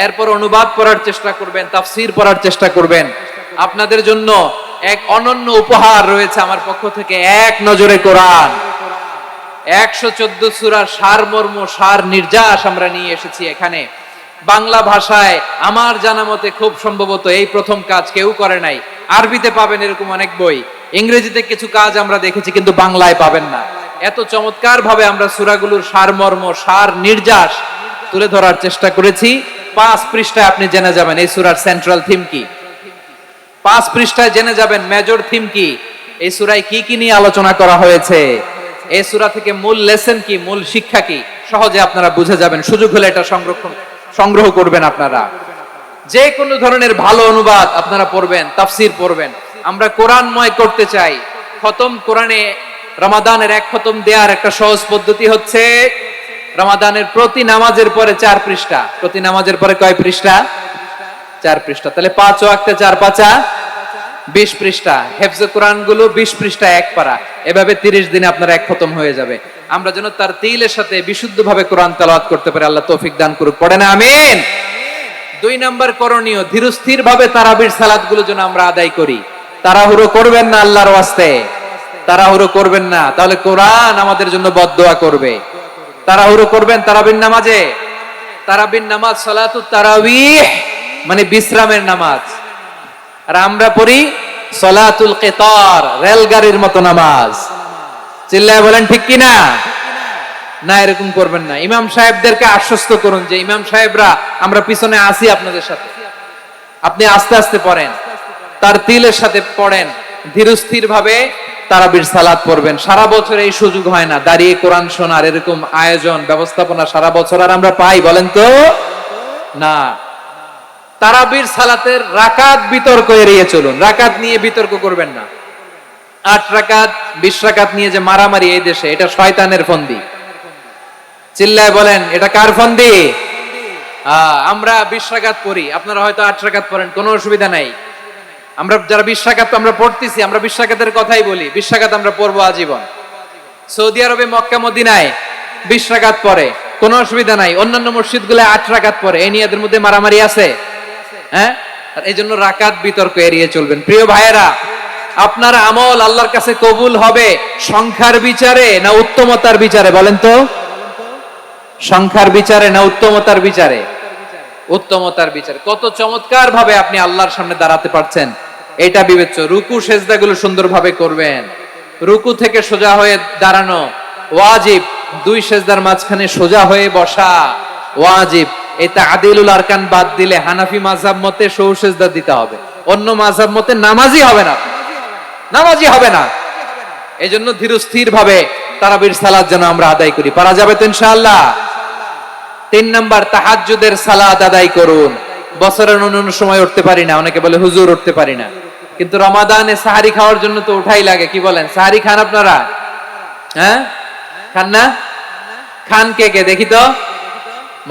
S1: এরপর অনুবাদ পড়ার চেষ্টা করবেন, তাফসীর পড়ার চেষ্টা করবেন। আপনাদের জন্য এক অনন্য উপহার রয়েছে আমার পক্ষ থেকে, এক নজরে কোরআন 114 সূরার সারমর্ম, সার নির্যাস আমরা নিয়ে এসেছি এখানে বাংলা ভাষায়। আমার জানা মতে খুব সম্ভবত এই প্রথম কাজ কেউ করে নাই। আরবিতে পাবেন এরকম অনেক বই, ইংরেজিতে কিছু কাজ আমরা দেখেছি, কিন্তু বাংলায় পাবেন না। এত চমৎকার ভাবে আমরা সূরাগুলোর সারমর্ম, সার নির্যাস তুলে ধরার চেষ্টা করেছি। 5 পৃষ্ঠায় আপনি জেনে যাবেন এই সূরার সেন্ট্রাল থিম কি, 5 পৃষ্ঠায় জেনে যাবেন মেজর থিম কি, এই সূরায় কি কি নিয়ে আলোচনা করা হয়েছে, এই সূরা থেকে মূল লেসন কি, মূল শিক্ষা কি, সহজে আপনারা বুঝে যাবেন। সুযোগ হলে এটা সংগ্রহ করবেন। আপনারা যে কোনো ধরনের ভালো অনুবাদ আপনারা পড়বেন, তাফসীর পড়বেন। আমরা কোরআনময় করতে চাই। খতম কোরআনে রমাদানের এক খতম দেওয়ার একটা সহজ পদ্ধতি হচ্ছে রমাদানের প্রতি নামাজের পরে 4 পৃষ্ঠা, প্রতি নামাজের পরে কয় পৃষ্ঠা? 4 পৃষ্ঠা। তাহলে 5 ওয়াক্তে 4 পাঁচা 20 পৃষ্ঠা। হেফজে কোরআন গুলো 20 পৃষ্ঠা এক পারা, এভাবে 30 দিনে আপনার এক খতম হয়ে যাবে। আমরা যেন তার তিলের সাথে বিশুদ্ধভাবে কোরআন তেলাওয়াত করতে পারি, আল্লাহ তৌফিক দান করুক। পড়ে না আমিন। 2 নাম্বার করণীয়, ধীরস্থির ভাবে তারাবির সালাত গুলো যেন আমরা আদায় করি। তাড়াহুড়ো করবেন না আল্লাহর ওয়াস্তে, তাড়াহুড়ো করবেন না, তাহলে কোরআন আমাদের জন্য বদদোয়া করবে। তাড়াহুড়ো করবেন তারাবির নামাজে। তারাবির নামাজ সালাতুত তারাবিহ মানে বিশ্রামের নামাজ, আর আমরা পড়ি সালাতুল কিতার, রেলগাড়ির মতো নামাজ। চিল্লায় বলেন ঠিক কিনা? না, এরকম করবেন না। ইমাম সাহেবদেরকে আশ্বস্ত করুন যে ইমাম সাহেবরা আমরা পিছনে আসি আপনাদের সাথে, আপনি আস্তে আস্তে পড়েন, তার তিলের সাথে পড়েন, ধীরস্থির ভাবে তারাবির সালাত পড়বেন। সারা বছর এই সুযোগ হয় না দাঁড়িয়ে কোরআন শোনার, এরকম আয়োজন ব্যবস্থাপনা সারা বছর আর আমরা পাই বলেন তো না। তারাবির সালাতের রাকাত বিতর্ক এড়িয়ে চলুন, রাকাত নিয়ে বিতর্ক করবেন না। 8 রাকাত 20 রাকাত নিয়ে যে মারামারি এই দেশে, এটা শয়তানের ফন্দি। চিল্লায় বলেন এটা কার ফন্দি? আমরা 20 রাকাত পড়ি, আপনারা হয়তো 8 রাকাত পড়েন, কোনো অসুবিধা নাই। আমরা যারা 20 রাকাত তো আমরা পড়তেছি, আমরা 20 রাকাতের কথাই বলি, 20 রাকাত আমরা পড়বো আজীবন। সৌদি আরবে মক্কা মদিনায় 20 রাকাত পড়ে, কোনো অসুবিধা নাই। অন্যান্য মসজিদ গুলো 8 রাকাত পড়ে, এই নিয়ে এদের মধ্যে মারামারি আছে? হ্যাঁ, আর এই জন্য রাকাত বিতর্ক এড়িয়ে চলবেন। প্রিয় ভাইয়েরা, আপনার আমল আল্লাহর কাছে কবুল হবে সংখ্যার বিচারে না উত্তমতার বিচারে? বলেন তো, সংখ্যার বিচারে না উত্তমতার বিচারে? উত্তমতার বিচারে। কত চমৎকার ভাবে আপনি আল্লাহর সামনে দাঁড়াতে পারছেন এটা বিবেচ্য। রুকু সেজদাগুলো সুন্দরভাবে করবেন, রুকু থেকে সোজা হয়ে দাঁড়ানো ওয়াজিব, 2 সেজদার মাঝখানে সোজা হয়ে বসা ওয়াজিব। এই তা'দিলুল আরকান বাদ দিলে হানাফি মাযহাব মতে সৌ সেজদা দিতে হবে, অন্য মাযহাব মতে নামাজি হবে না, নামাজি হবে না। এজন্য ধীরস্থির ভাবে তারাবির সালাত যেন আমরা আদায় করি। পারা যাবে তো ইনশাআল্লাহ? 3 নাম্বার, তাহাজ্জুদের সালাত আদায় করুন। বছরের অন্য সময় উঠতে পারি না, অনেকে বলে হুজুর উঠতে পারি না, কিন্তু রমাদানে সাহারি খাওয়ার জন্য তো উঠাই লাগে। কি বলেন, সাহারি খান আপনারা? হ্যাঁ, খান না? খান কে কে দেখি তো?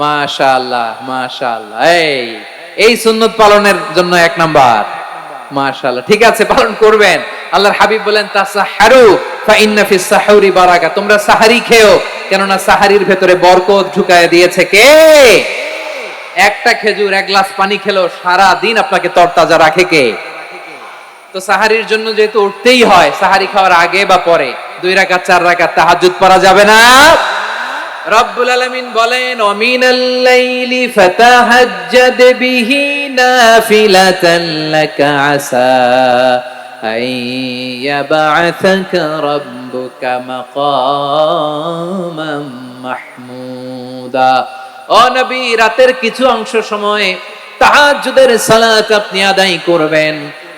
S1: মাশাআল্লাহ মাশাআল্লাহ। এই সুন্নত পালনের জন্য 1 নাম্বার। মাশাআল্লাহ, ঠিক আছে, পালন করবেন। আল্লাহর হাবিব বলেন তাসাহহারু ফা ইন্না ফিস সাহুরি বারাকা, তোমরা সাহারি খেও, কেননা সাহারির ভেতরে বরকত ঢুকায় দিয়েছে কে? একটা খেজুর, 1 গ্লাস পানি খেলো সারা দিন আপনাকে তরতাজা রাখে কে? তো সাহারির জন্য যেহেতু উঠতেই হয়, সাহারি খাওয়ার আগে বা পরে 2 রাকাত 4 রাকাত তাহাজ্জুদ পড়া যাবে না? রব্বুল আলামিন বলেন ওয়ামিনাল লাইলি ফাতাহাজ্জাদ বিহি নাফিলাতান লাকা আসা আইয়াবআসাকা রাব্বুকা মাকামান মাহমুদা। ও নবী, রাতের কিছু অংশ সময় তাহাজ্জুদের সালাত আপনি আদায় করবেন,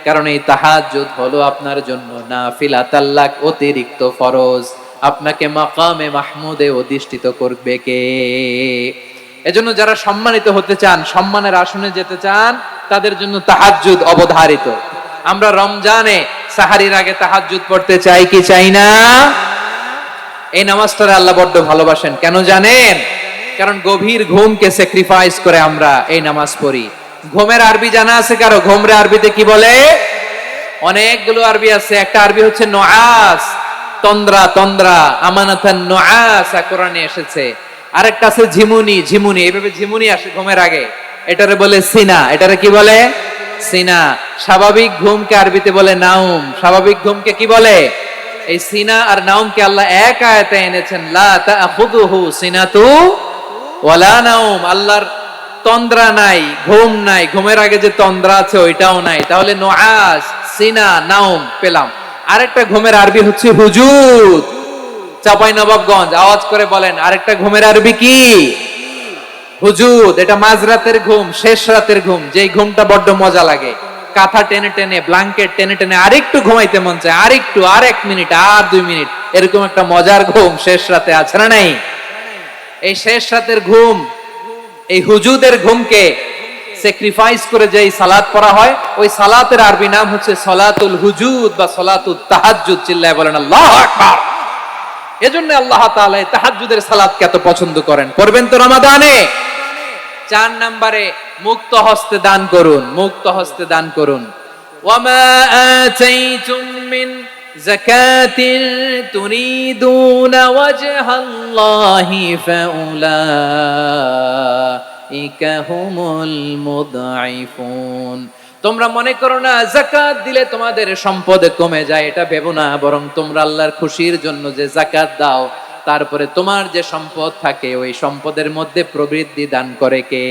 S1: কারণ এই তাহাজ্জুদ হলো আপনার জন্য নাফিলাতাল লাক, অতিরিক্ত ফরজ। আপনাকে মাকামে মাহমুদে অধিষ্ঠিত করবে কে? এজন্য যারা সম্মানিত হতে চান, সম্মানের আসনে যেতে চান, তাদের জন্য তাহাজ্জুদ অবধারিত। আমরা রমজানে সাহারির আগে তাহাজ্জুদ পড়তে চাই কি চাই না? এই নামাজটারে আল্লাহ বড্ড ভালোবাসেন, কেন জানেন? কারণ গভীর ঘুমকে স্যাক্রিফাইস করে আমরা এই নামাজ পড়ি। ঘুমের আরবি জানা আছে কারো? ঘুমরে আরবিতে কি বলে? অনেকগুলো আরবি আছে। একটা আরবি হচ্ছে নুআস, তন্দ্রা, তন্দ্রা, আমানাতান নুআস কোরআনে এসেছে। আরেকটা আছে ঝিমুনি, ঝিমুনি, এইভাবে ঝিমুনি আসে ঘুমের আগে, এটারে বলে সিনা। এটারে কি বলে? সিনা। স্বাভাবিক ঘুমকে আরবিতে বলে নাউম। স্বাভাবিক ঘুমকে কি বলে? এই সিনা আর নাউমকে আল্লাহ এক আয়াতে এনেছেন, লা তাখুযুহু সিনাতু ওয়ালা নাউম। আল্লাহর তন্দ্রা নাই, ঘুম নাই, ঘুমের আগে যে তন্দ্রা আছে ওইটাও নাই। তাহলে নুআস, সিনা, নাউম পেলাম। আরেকটা ঘুমের আরবি হচ্ছে হুজুদ। চাঁপাইনবাবগঞ্জ আওয়াজ করে বলেন, আরেকটা ঘুমের আরবি কি? হুজুদ। এটা মাঝরাতের ঘুম, শেষ রাতের ঘুম, যেই ঘুমটা বড্ড মজা লাগে। কাঁথা টেনে টেনে, ব্ল্যাঙ্কেট টেনে টেনে আরেকটু ঘুমাইতে মন চায়, আরেকটু, আর 1 মিনিট, আর 2 মিনিট, এরকম একটা মজার ঘুম শেষ রাতে আছে না নাই? এই শেষ রাতের ঘুম, এই হুজুদের ঘুমকে স্যাক্রিফাইস করে যেই সালাত পড়া হয়, ওই সালাতের আরবি নাম হচ্ছে সালাতুল হুজুদ বা সালাতুত তাহাজ্জুদ। চিল্লায় বলেন আল্লাহু আকবার। এজন্য আল্লাহ তাআলা এই তাহাজ্জুদের সালাতকে এত পছন্দ করেন। করবেন তো রমাদানে। 4 নম্বরে মুক্ত হস্তে দান করুন, মুক্ত হস্তে দান করুন। ওয়ামা আতাইতুম মিন যাকাতিন তুরিদুনা ওয়াজহাল্লাহি ফাউলাইকা হুমুল মুদঈফুন। তোমরা মনে করো না যাকাত দিলে তোমাদের সম্পদ কমে যায়, এটা ভেবো না। বরং তোমরা আল্লাহর খুশির জন্য যে যাকাত দাও, তারপরে তোমার যে সম্পদ থাকে ওই সম্পদের মধ্যে প্রবৃদ্ধি দান করে কে?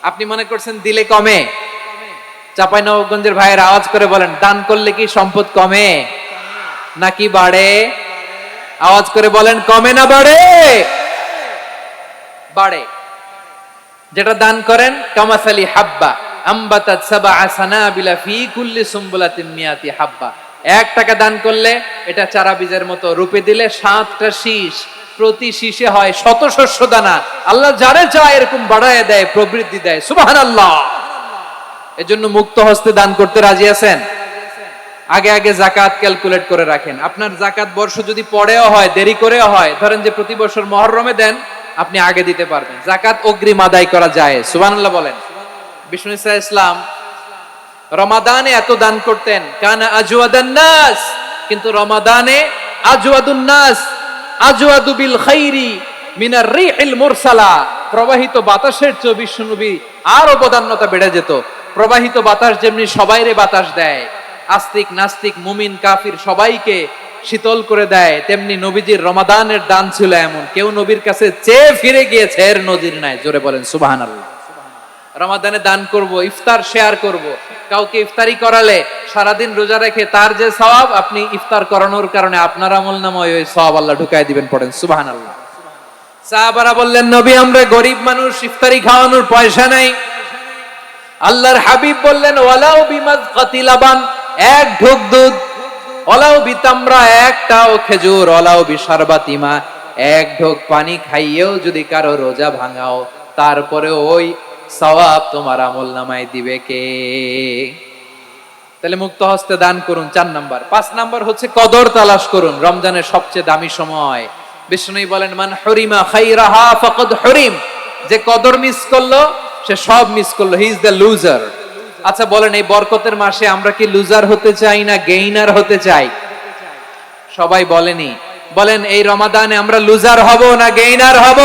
S1: আপনি মনে করছেন দিলে কমে? চাঁপাইনবাবগঞ্জের ভাইয়ের আওয়াজ করে বলেন, দান করলে কি সম্পদ কমে নাকি বাড়ে? আওয়াজ করে বলেন, কমে না বাড়ে? বাড়ে। যেটা দান করেন, কামাসালি হাব্বা আম্বাতাত সাবআ সানাবিলা ফি কুল্লি সুমবুলাতিন মিয়াতি হাব্বা। 1 টাকা দান করলে এটা চারা বীজের মতো, রূপে দিলে 7টা শীষ, প্রতি শীষে হয় শত শস্য দানা। আল্লাহ যারে চায় এরকম বাড়ায় দেয়, প্রবৃদ্ধি দেয়। সুবহানাল্লাহ। এজন্য মুক্ত হস্তে দান করতে রাজি আছেন? আগে আগে যাকাত ক্যালকুলেট করে রাখেন। আপনার যাকাত বর্ষ যদি পরেও হয়, দেরি করেও হয়, ধরেন যে প্রতি বছর মুহররমে দেন, আপনি আগে দিতে পারবেন। যাকাত অগ্রিম আদায় করা যায়। সুবহানাল্লাহ বলেন। বিষ্ণু ইসলাম রমাদানে এত দান করতেন, কানা আজওয়াদান নাস, কিন্তু রমাদানে আজওয়াদুন নাস আজওয়াদু বিল খাইরি মিনার রিহিল মুরসালা। প্রবাহিত বাতাসের চেয়ে বিষ্ণু নবী আরো বদান্যতা বেড়ে যেত। প্রবাহিত বাতাস যেমনি সবাইরে বাতাস দেয়, আস্তিক নাস্তিক মুমিন কাফির সবাইকে শীতল করে দেয়, তেমনি নবীজির রমাদানের দান ছিল এমন, কেউ নবীর কাছে চেয়ে ফিরে গিয়েছে এর নজির নাই। জোরে বলেন সুবহানাল্লাহ। রমাদানে দান করব, ইফতার শেয়ার করব। কাউকে ইফতারি করালে সারাদিন রোজা রেখে তার যে সওয়াব, আপনি ইফতার করানোর কারণে আপনার আমলনামায় ওই সওয়াব আল্লাহ ঢুকায় দিবেন। পড়েন সুবহানাল্লাহ। সাহাবারা বললেন, নবী আমরা গরিব মানুষ, ইফতারি খাওয়ানোর পয়সা নাই। আল্লাহর হাবিব বললেন, ওয়ালাউ বিমাযকাতি লাবান, 1 ঢোক দুধ, ওয়ালাউ বিতামরা, 1টাও খেজুর, ওয়ালাউ বিশারবাতি মা, 1 ঢোক পানি খাইয়েও যদি কারো রোজা ভাঙাও, তারপরে ওই সওয়াব তোমার আমলনামায় দিবে কে? তাহলে মুক্ত হস্তে দান করুন, 4 নাম্বার। 5 নাম্বার হচ্ছে কদর তালাশ করুন। রমজানের সবচেয়ে দামি সময়। বিষ্ণু বলেন, মান হুরিমা খাইরাহা ফাকাদ হুরিম। যে কদর মিস করলো সে সব মিস করলো, হি ইজ দ্য লুজার। আচ্ছা বলেন, এই বরকতের মাসে আমরা কি লুজার হতে চাই না গেইনার হতে চাই? সবাই বলেনি। বলেন, এই রমাদানে আমরা লুজার হব না গেইনার হব?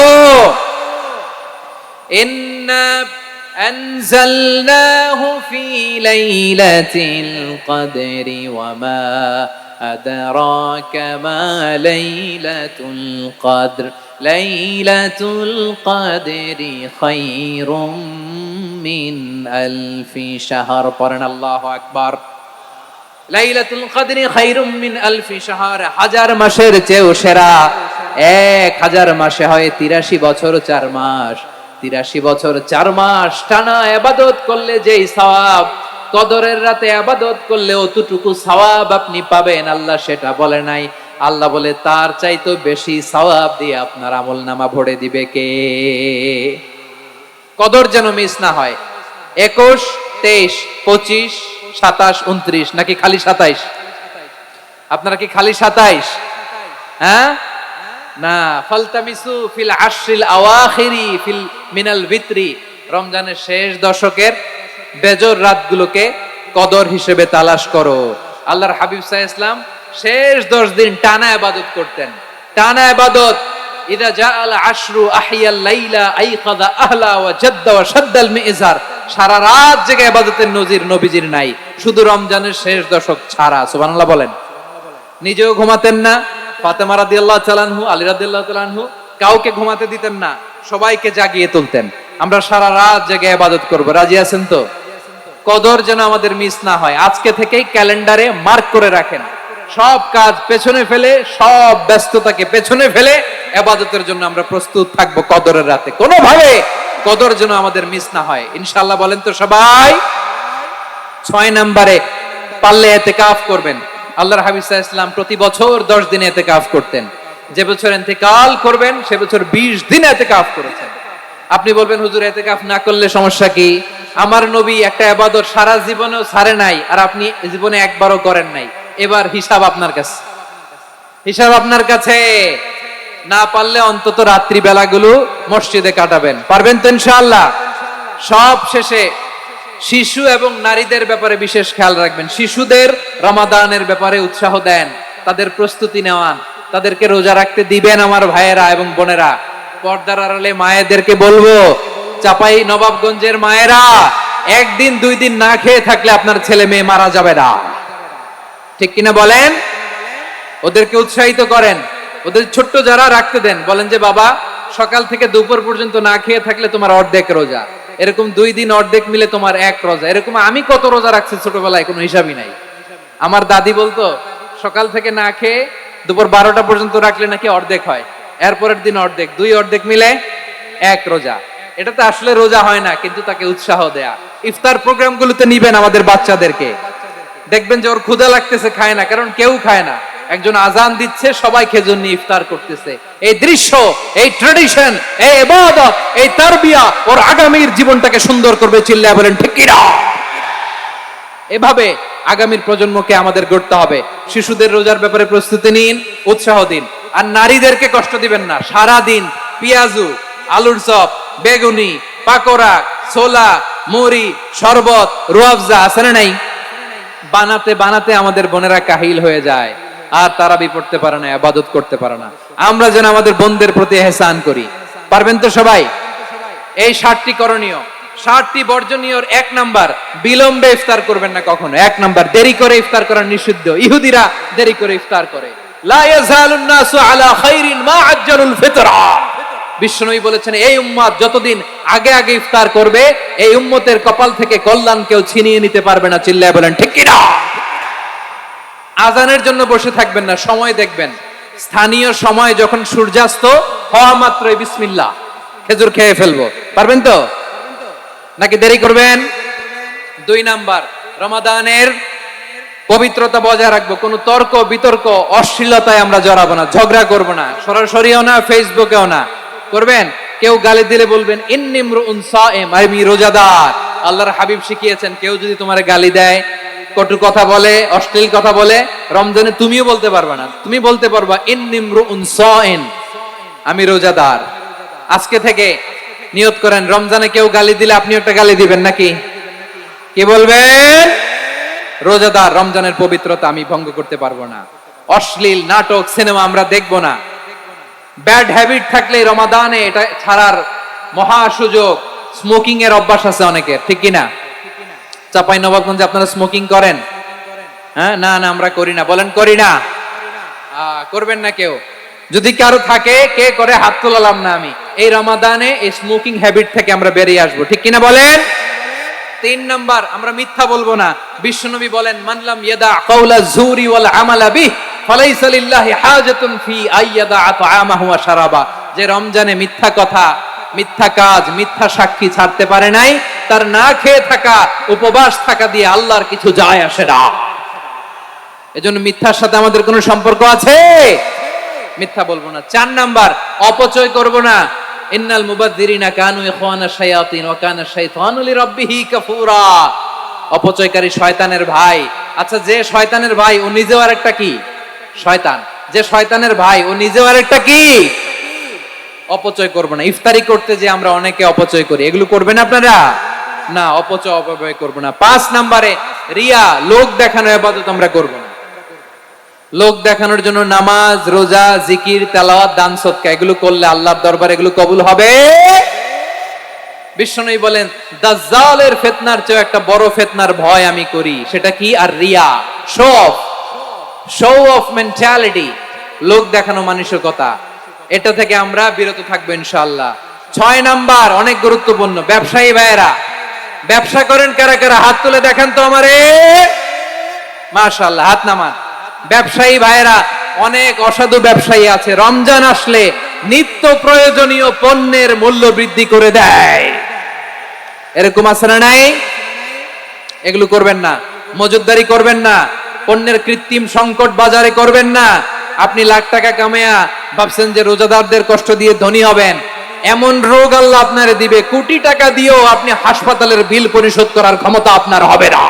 S1: ইন্না আনজালনাহু ফি লাইলাতিল কদরি ওয়া মা আদরাকা মা লাইলাতুল কদর লাইলাতুল কদরি খায়রুম মিন আলফি শাহর। পড়েন আল্লাহু আকবার। লাইলাতুল কদরি খায়রুম মিন আলফি শাহর, 1000 মাসের চেয়েও সেরা। 1000 মাসে হয় 83 বছর 4 মাস। 83 বছর 4 মাস টানা ইবাদত করলে যেই সওয়াব, কদরের রাতে ইবাদত করলে অতটুকু সওয়াব আপনি পাবেন, আল্লাহ সেটা বলে নাই। আল্লাহ বলে তার চাইতে বেশি সওয়াব দিয়ে আপনার আমলনামা ভরে দিবে কে? কদর যেন মিস না হয়। 21, 23, 25, 27, 29 নাকি খালি 27? আপনারা কি খালি 27? হ্যাঁ, না, ফালতামিসু ফিল আশরিল আওয়াখিরি ফিল মিনাল ভিতরি, রমজানের শেষ দশকের বেজর রাতগুলোকে কদর হিসেবে তালাশ করো। আল্লাহর হাবিব সাল্লাল্লাহু আলাইহি ওয়াসাল্লাম শেষ 10 দিন টানা ইবাদত করতেন, টানা ইবাদত। ইদা জাআল আশরু আহিয়াল লাইলা আইকাযা আহলা ওয়া জাদ্দা ওয়া শাদ্দাল মিজার, সারা রাত জেগে ইবাদতের নজির নবীজির নাই, শুধু রমজানের শেষ দশক ছাড়া। সুবহানাল্লাহ বলেন। নিজেও ঘুমাতেন না, ফাতেমা রাদিয়াল্লাহু তাআলা আনহু, আলী রাদিয়াল্লাহু তাআলা আনহু কাউকে ঘুমাতে দিতেন না, সবাইকে জাগিয়ে তুলতেন। আমরা সারা রাত জেগে ইবাদত করব, রাজি আছেন তো? কদর যেন আমাদের মিস না হয়, আজকে থেকেই ক্যালেন্ডারে মার্ক করে রাখেন। সব কাজ পেছনে ফেলে, সব ব্যস্ততাকে পেছনে ফেলে ইবাদতের জন্য আমরা প্রস্তুত থাকব কদরের রাতে। কোনোভাবে কদর যেন আমাদের মিস না হয়, ইনশাআল্লাহ। বলেন তো সবাই। 6 নম্বরে পারলে ইতিকাফ করবেন। আল্লাহর হাবিব সাল্লাল্লাহু আলাইহি ওয়াসাল্লাম প্রতি বছর 10 দিন ইতিকাফ করতেন। যে বছর ইন্তেকাল করবেন সে বছর 20 দিন ইতিকাফ করেছেন। আপনি বলবেন হুজুর ইতিকাফ না করলে সমস্যা কি? আমার নবী একটা ইবাদত সারা জীবনেও ছাড়ে নাই, আর আপনি জীবনে একবারও করেন নাই। এবার হিসাব আপনার কাছে, হিসাব আপনার কাছে। না পারলে অন্তত রাত্রি বেলাগুলো মসজিদে কাটাবেন, পারবেন তো ইনশাআল্লাহ? সব শেষে শিশু এবং নারীদের ব্যাপারে বিশেষ খেয়াল রাখবেন। শিশুদের রমাদানের ব্যাপারে উৎসাহ দেন, তাদের প্রস্তুতি নেওয়ান, তাদেরকে রোজা রাখতে দিবেন। আমার ভাইয়েরা এবং বোনেরা, পর্দার আড়ালে মায়েদেরকে বলবো, চাপাই নবাবগঞ্জের মায়েরা, একদিন 2 দিন না খেয়ে থাকলে আপনার ছেলে মেয়ে মারা যাবে না, ঠিক কিনা বলেন? ওদেরকে উৎসাহিত করেন, ওদের ছোট্ট যারা রাখতে দেন, বলেন যে বাবা সকাল থেকে দুপুর পর্যন্ত না খেয়ে থাকলে তোমার অর্ধেক রোজা, এরকম 2 দিন অর্ধেক মিলে তোমার 1 রোজা। এরকম আমি কত রোজা রাখছি ছোটবেলায় কোনো হিসাবই নাই। আমার দাদি বলতো সকাল থেকে না খেয়ে দুপুর 12টা পর্যন্ত রাখলে নাকি অর্ধেক হয়, এরপরের দিন অর্ধেক, 2 অর্ধেক মিলে 1 রোজা। এটা তো আসলে রোজা হয় না, কিন্তু তাকে উৎসাহ দেয়া। ইফতার প্রোগ্রামগুলোতে নিবেন আমাদের বাচ্চাদেরকে, দেখবেন যে ওর ক্ষুধা লাগতেছে, খায় না, কারণ কেউ খায় না। একজন আজান দিচ্ছে, সবাই খেজুর নিয়ে ইফতার করতেছে। এই দৃশ্য, এই ট্র্যাডিশন, এই ইবাদত, এই তারবিয়া ওর আগামীর জীবনটাকে সুন্দর করবে। চিল্লায়া বলেন ঠিক কি না? এভাবে আগামীর প্রজন্মকে আমাদের গড়তে হবে। শিশুদের রোজার ব্যাপারে প্রস্তুতি নিন, উৎসাহ দিন। আর নারীদেরকে কষ্ট দিবেন না। সারা দিন পেঁয়াজু, আলুর চপ, বেগুনি, পাকোড়া, ছোলা, মুড়ি, শরবত, রুয়াবজা আছে না নাই? বানাতে বানাতে আমাদের বোনেরা কাহিল হয়ে যায়, আর তারাবি পড়তে পারে না, ইবাদত করতে পারে না। আমরা যেন আমাদের বোনদের প্রতি ইহসান করি, পারবেন তো সবাই? এই 7টি করণীয়, 7টি বর্জনীয়। 1 নাম্বার, বিলম্বে ইফতার করবেন না কখনো। 1 নাম্বার, দেরি করে ইফতার করা নিষিদ্ধ। ইহুদিরা দেরি করে ইফতার করে। লা ইয়াজালুন নাসু আলা খাইরিন মা আজ্জালুল ফিতরা। বিশ্বনবী বলেছেন এই উম্মত যতদিন আগে আগে ইফতার করবে, এই উম্মতের কপাল থেকে কল্যাণ কেউ ছিনিয়ে নিতে পারবে না। চিল্লায়া বলেন ঠিক কি না? আজানের জন্য বসে থাকবেন না, সময় দেখবেন। স্থানীয় সময় যখন সূর্যাস্ত হওয়া মাত্রই বিসমিল্লাহ, খেজুর খেয়ে ফেলবো, পারবেন তো? নাকি দেরি করবেন? 2 নাম্বার, রমাদানের পবিত্রতা বজায় রাখবো। কোনো তর্ক বিতর্ক অশ্লীলতায় আমরা জড়াবো না, ঝগড়া করবো না, সরাসরিও না, ফেসবুকেও না। করবেন কেউ গালি দিলে বলবেন ইন্নিমরুন সাইম, আমি রোজাদার। আল্লাহর হাবিব শিখিয়েছেন কেউ যদি তোমার গালি দেয়, কটু কথা বলে, অশ্লীল কথা বলে, রমজানে তুমিও বলতে পারবে না। তুমি বলতে পারবা ইন্নিমরুন সাইম, আমি রোজাদার। আজকে থেকে নিয়ত করেন, রমজানে কেউ গালি দিলে আপনি একটা গালি দিবেন নাকি? কি বলবেন? রোজাদার, রমজানের পবিত্রতা আমি ভঙ্গ করতে পারবো না। অশ্লীল নাটক, সিনেমা আমরা দেখবো না। ব্যাড হ্যাবিট থাকলে রমাদানে এটা ছাড়ার মহা সুযোগ। স্মোকিং এর অভ্যাস আছে অনেকের, ঠিক কিনা? চাপাই নবাবগঞ্জে আপনারা স্মোকিং করেন? হ্যাঁ, না না আমরা করি না। বলেন করি না? করবেন না কেউ। যদি কারো থাকে, কে করে হাত তোলালাম না আমি। এই রমাদানে এই স্মোকিং হ্যাবিট থেকে আমরা বেরিয়ে আসবো, ঠিক কিনা বলেন? 3 নাম্বার, আমরা মিথ্যা বলবো না। বিশ্বনবী বলেন মানলাম ইয়াদা কাওলা যুরি ওয়াল আমালা বিহি ফালাইসা লিল্লাহি হাজাতুন ফি আইয়াদা তাআমাহু ওয়া শারাবা। যে রমজানে মিথ্যা কথা, মিথ্যা কাজ, মিথ্যা সাক্ষী ছাড়তে পারে নাই, তার না খেয়ে থাকা, উপবাস থাকা দিয়ে আল্লাহর কিছু যায় আসে না। এজন্য মিথ্যার সাথে আমাদের কোনো সম্পর্ক আছে? মিথ্যা বলবো না। 4 নাম্বার, অপচয় করব না। ইন্নাল মুবাযযিরিনা কানু ইখওয়ানা শায়াতিন ওয়া কানা শাইতানু লিরাব্বিহি কাফুরা। অপচয়কারী শয়তানের ভাই। আচ্ছা, যে শয়তানের ভাই ও নিজেও আরেকটা কি? শয়তান। যে শয়তানের ভাই, ও নিজেও আরেকটা কি অপচয় করবো না। ইফতারি করতে যে আমরা অনেকে অপচয় করি, এগুলো করবেন আপনারা না, অপচয় অপব্যয় করবো না। 5 নম্বরে রিয়া, লোক দেখানো ইবাদত আমরা করবো না। লোক দেখানোর জন্য নামাজ, রোজা, জিকির, তেলাওয়াত, দান, সদকা এগুলো করলে আল্লাহর দরবারে এগুলো কবুল হবে। বিশ্বনবী বলেন, দাজ্জালের ফিতনার চেয়ে একটা বড় ফিতনার ভয় আমি করি, সেটা কি? আর রিয়া, শো অফ মেন্টালিটি, লোক দেখানো মানসিকতা। এটা থেকে আমরা বিরত থাকবো ইনশাআল্লাহ। 6 নাম্বার অনেক গুরুত্বপূর্ণ, ব্যবসায়ী ভাইয়েরা, ব্যবসা করেন কারা কারা? হাত তুলে দেখেন তো আমারে। মাশাআল্লাহ, হাত নামান। ব্যবসায়ী ভাইয়েরা, অনেক অসাধু ব্যবসায়ী আছে, রমজান আসলে নিত্য প্রয়োজনীয় পণ্যের মূল্য বৃদ্ধি করে দেয়। এরকম আছে না নাই? এগুলো করবেন না। মজুদদারি করবেন না। পণ্যের কৃত্রিম সংকট বাজারে করবেন না। আপনি লাখ টাকা কামায়া ভাবছেন যে রোজাদারদের কষ্ট দিয়ে ধনী হবেন, এমন রোগ আল্লাহ আপনারে দিবে, কোটি টাকা দিয়েও আপনি হাসপাতালের বিল পরিশোধ করার ক্ষমতা আপনার হবে না।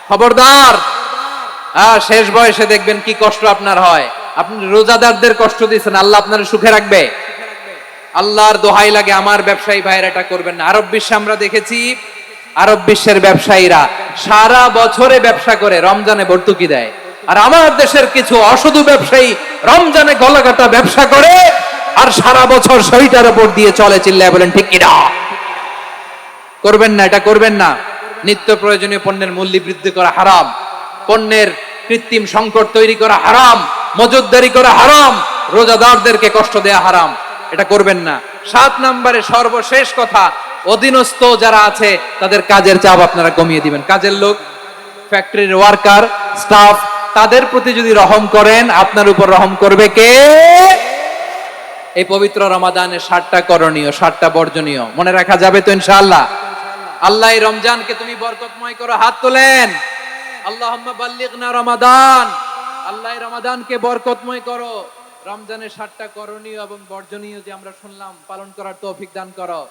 S1: খবরদার। শেষ বয়সে দেখবেন কি কষ্ট আপনার হয়। আপনি রোজাদারদের কষ্ট দিচ্ছেন, আল্লাহ আপনার সুখে রাখবে? আল্লাহর দোহাই লাগে, আমার ব্যবসায়ী ভাইয়েরা এটা করবেন না। আরব বিশ্বে আমরা দেখেছি, আরব বিশ্বের ব্যবসায়ীরা সারা বছরে ব্যবসা করে, রমজানে ভর্তুকি দেয়। আর আমার দেশের কিছু অসাধু ব্যবসায়ী রমজানে গলাকাটা ব্যবসা করে আর সারা বছর শরীরটার উপর দিয়ে চলে। চিল্লায় বলেন ঠিক কিনা? করবেন না, এটা করবেন না। নিত্য প্রয়োজনীয় পণ্যের মূল্য বৃদ্ধি করা হারাম, পণ্যের কৃত্রিম সংকট তৈরি করা হারাম, মজুদদারি করা হারাম, রোজাদারদেরকে কষ্ট দেয়া হারাম, এটা করবেন না। 7 নম্বরে সর্বশেষ কথা, অধীনস্থ যারা আছে তাদের কাজের চাপ আপনারা কমিয়ে দিবেন। কাজের লোক, ফ্যাক্টরির ওয়ার্কার, স্টাফ, তাদের প্রতি যদি রহম করেন, আপনার উপর রহম করবে কে? এই পবিত্র রমাদানে 7টা করণীয়, 7টা বর্জনীয় মনে রাখা যাবে তো ইনশাআল্লাহ? আল্লাহ এই রমজানকে তুমি বরকতময় করো। হাত তোলেন। আল্লাহুম্মা বাল্লিগনা রমাদান। আল্লাহ এই রমাদানকে বরকতময় করো। রমজানের 7টা করণীয় এবং বর্জনীয় যে আমরা শুনলাম, পালন করার তৌফিক দান করো।